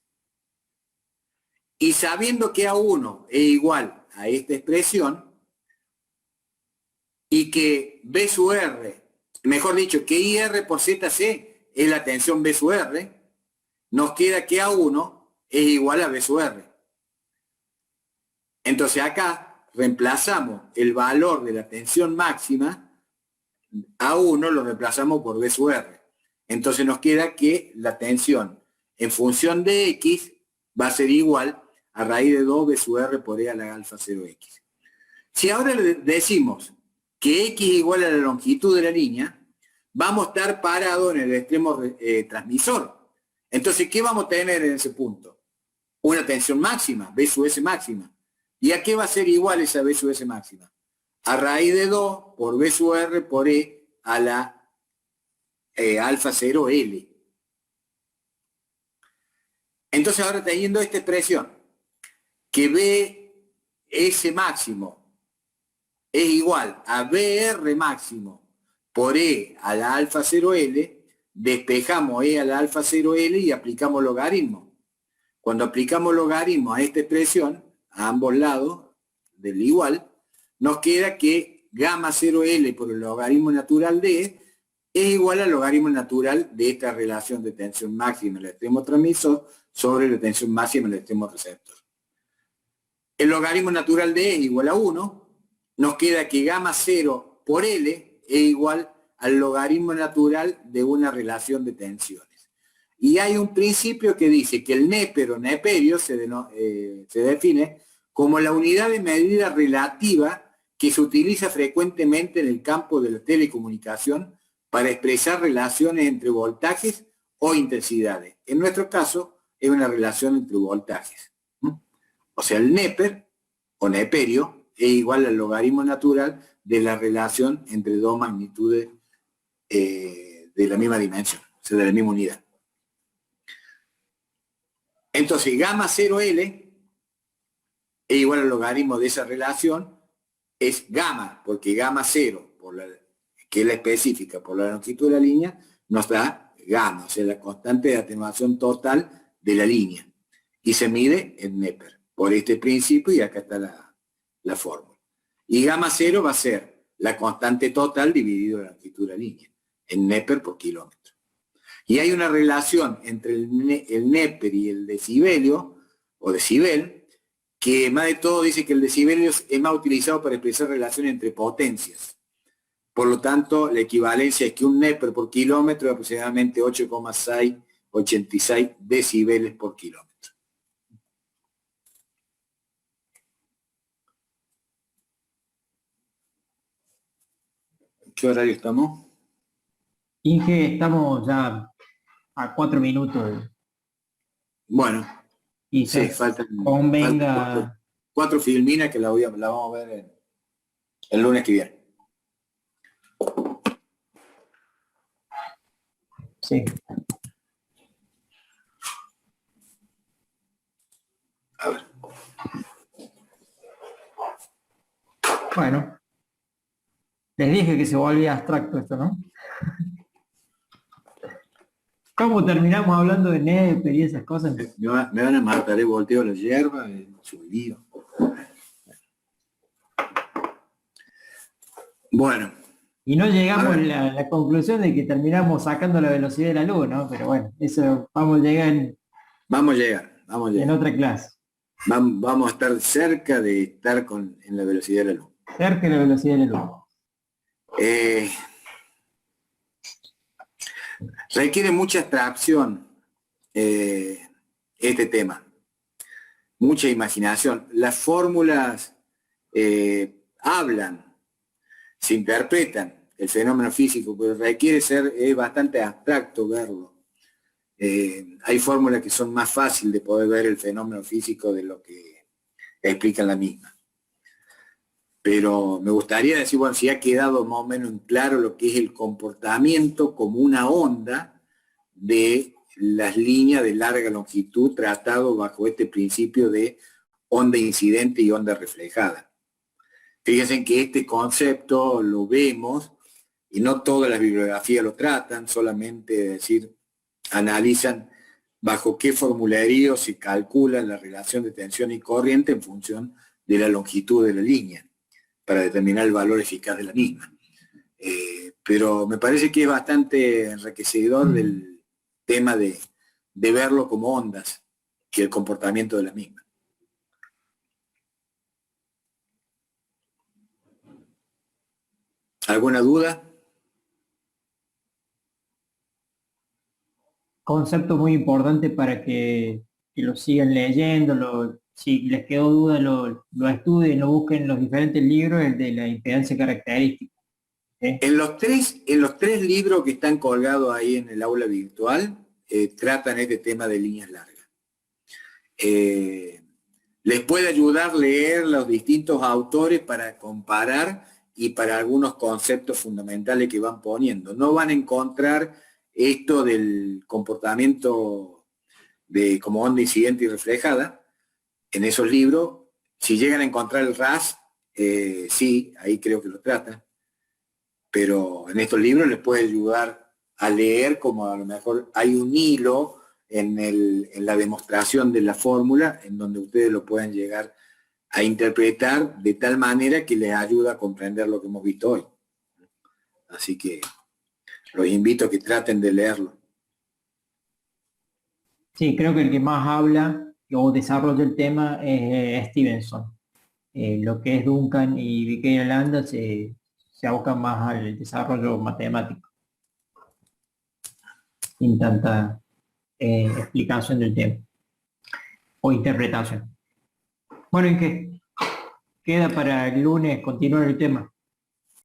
Y sabiendo que A1 es igual a esta expresión, y que B sub R, mejor dicho, que IR por ZC es la tensión B sub R, nos queda que A1 es igual a B sub R. Entonces acá reemplazamos el valor de la tensión máxima, A1 lo reemplazamos por B sub R. Entonces nos queda que la tensión en función de X va a ser igual a raíz de 2 B sub R por E a la alfa 0X. Si ahora le decimos que X es igual a la longitud de la línea, vamos a estar parados en el extremo transmisor. Entonces, ¿qué vamos a tener en ese punto? Una tensión máxima, B sub S máxima. ¿Y a qué va a ser igual esa B sub S máxima? A raíz de 2 por B sub R por E a la alfa 0L. Entonces, ahora teniendo esta expresión, que BS máximo es igual a BR máximo por E a la alfa 0L, despejamos E a la alfa 0L y aplicamos logaritmo. Cuando aplicamos logaritmo a esta expresión, a ambos lados del igual, nos queda que gamma 0L por el logaritmo natural de E es igual al logaritmo natural de esta relación de tensión máxima en el extremo transmisor sobre la tensión máxima en el extremo receptor. El logaritmo natural de E es igual a 1, nos queda que gamma 0 por L es igual al logaritmo natural de una relación de tensiones. Y hay un principio que dice que el Neper o neperio se define como la unidad de medida relativa que se utiliza frecuentemente en el campo de la telecomunicación para expresar relaciones entre voltajes o intensidades. En nuestro caso, es una relación entre voltajes. O sea, el Neper o neperio es igual al logaritmo natural de la relación entre dos magnitudes de la misma dimensión, o sea, de la misma unidad. Entonces, gamma 0L es igual al logaritmo de esa relación, es gamma, porque gamma 0, que es la específica por la longitud de la línea, nos da gamma, o sea, la constante de atenuación total de la línea. Y se mide en Neper, por este principio, y acá está la fórmula. Y gamma 0 va a ser la constante total dividido la longitud de la línea, en Neper por kilómetro. Y hay una relación entre el Neper y el decibelio, o decibel, que más de todo dice que el decibelio es más utilizado para expresar relaciones entre potencias. Por lo tanto, la equivalencia es que un Neper por kilómetro es aproximadamente 8,686 decibeles por kilómetro. ¿En qué horario estamos? Inge, estamos ya a 4 minutos. Bueno, Y sí, faltan convenga. cuatro filminas que la vamos a ver el lunes que viene. Sí. A ver. Bueno. Les dije que se volvía abstracto esto, ¿no? ¿Cómo terminamos hablando de Neper y esas cosas? Me van a matar, volteo la hierba, lío. Bueno. Y no llegamos a la conclusión de que terminamos sacando la velocidad de la luz, ¿no? Pero bueno, eso vamos a llegar en otra clase. Vamos a estar cerca de estar en la velocidad de la luz. Cerca de la velocidad de la luz. Requiere mucha abstracción este tema, mucha imaginación. Las fórmulas hablan, se interpretan el fenómeno físico, pero requiere es bastante abstracto verlo. Hay fórmulas que son más fáciles de poder ver el fenómeno físico de lo que explican la misma. Pero me gustaría decir, bueno, si ha quedado más o menos en claro lo que es el comportamiento como una onda de las líneas de larga longitud tratado bajo este principio de onda incidente y onda reflejada. Fíjense que este concepto lo vemos y no todas las bibliografías lo tratan, solamente analizan bajo qué formulario se calcula la relación de tensión y corriente en función de la longitud de la línea, para determinar el valor eficaz de la misma. Pero me parece que es bastante enriquecedor del tema de verlo como ondas que el comportamiento de la misma. ¿Alguna duda? Concepto muy importante para que lo sigan leyendo, si les quedó duda lo estudien, lo busquen en los diferentes libros, el de la impedancia característica. En los tres libros que están colgados ahí en el aula virtual, tratan este tema de líneas largas. Les puede ayudar leer los distintos autores para comparar y para algunos conceptos fundamentales que van poniendo. No van a encontrar esto del comportamiento como onda incidente y reflejada en esos libros. Si llegan a encontrar el RAS, sí, ahí creo que lo tratan. Pero en estos libros les puede ayudar a leer como a lo mejor hay un hilo en la demostración de la fórmula en donde ustedes lo pueden llegar a interpretar de tal manera que les ayuda a comprender lo que hemos visto hoy. Así que los invito a que traten de leerlo. Sí, creo que el que más habla o desarrolla el tema es Stevenson. lo que es Duncan y Michaela Landa se abocan más al desarrollo matemático, sin tanta explicación del tema o interpretación. Bueno, ¿en qué? Queda para el lunes continuar el tema.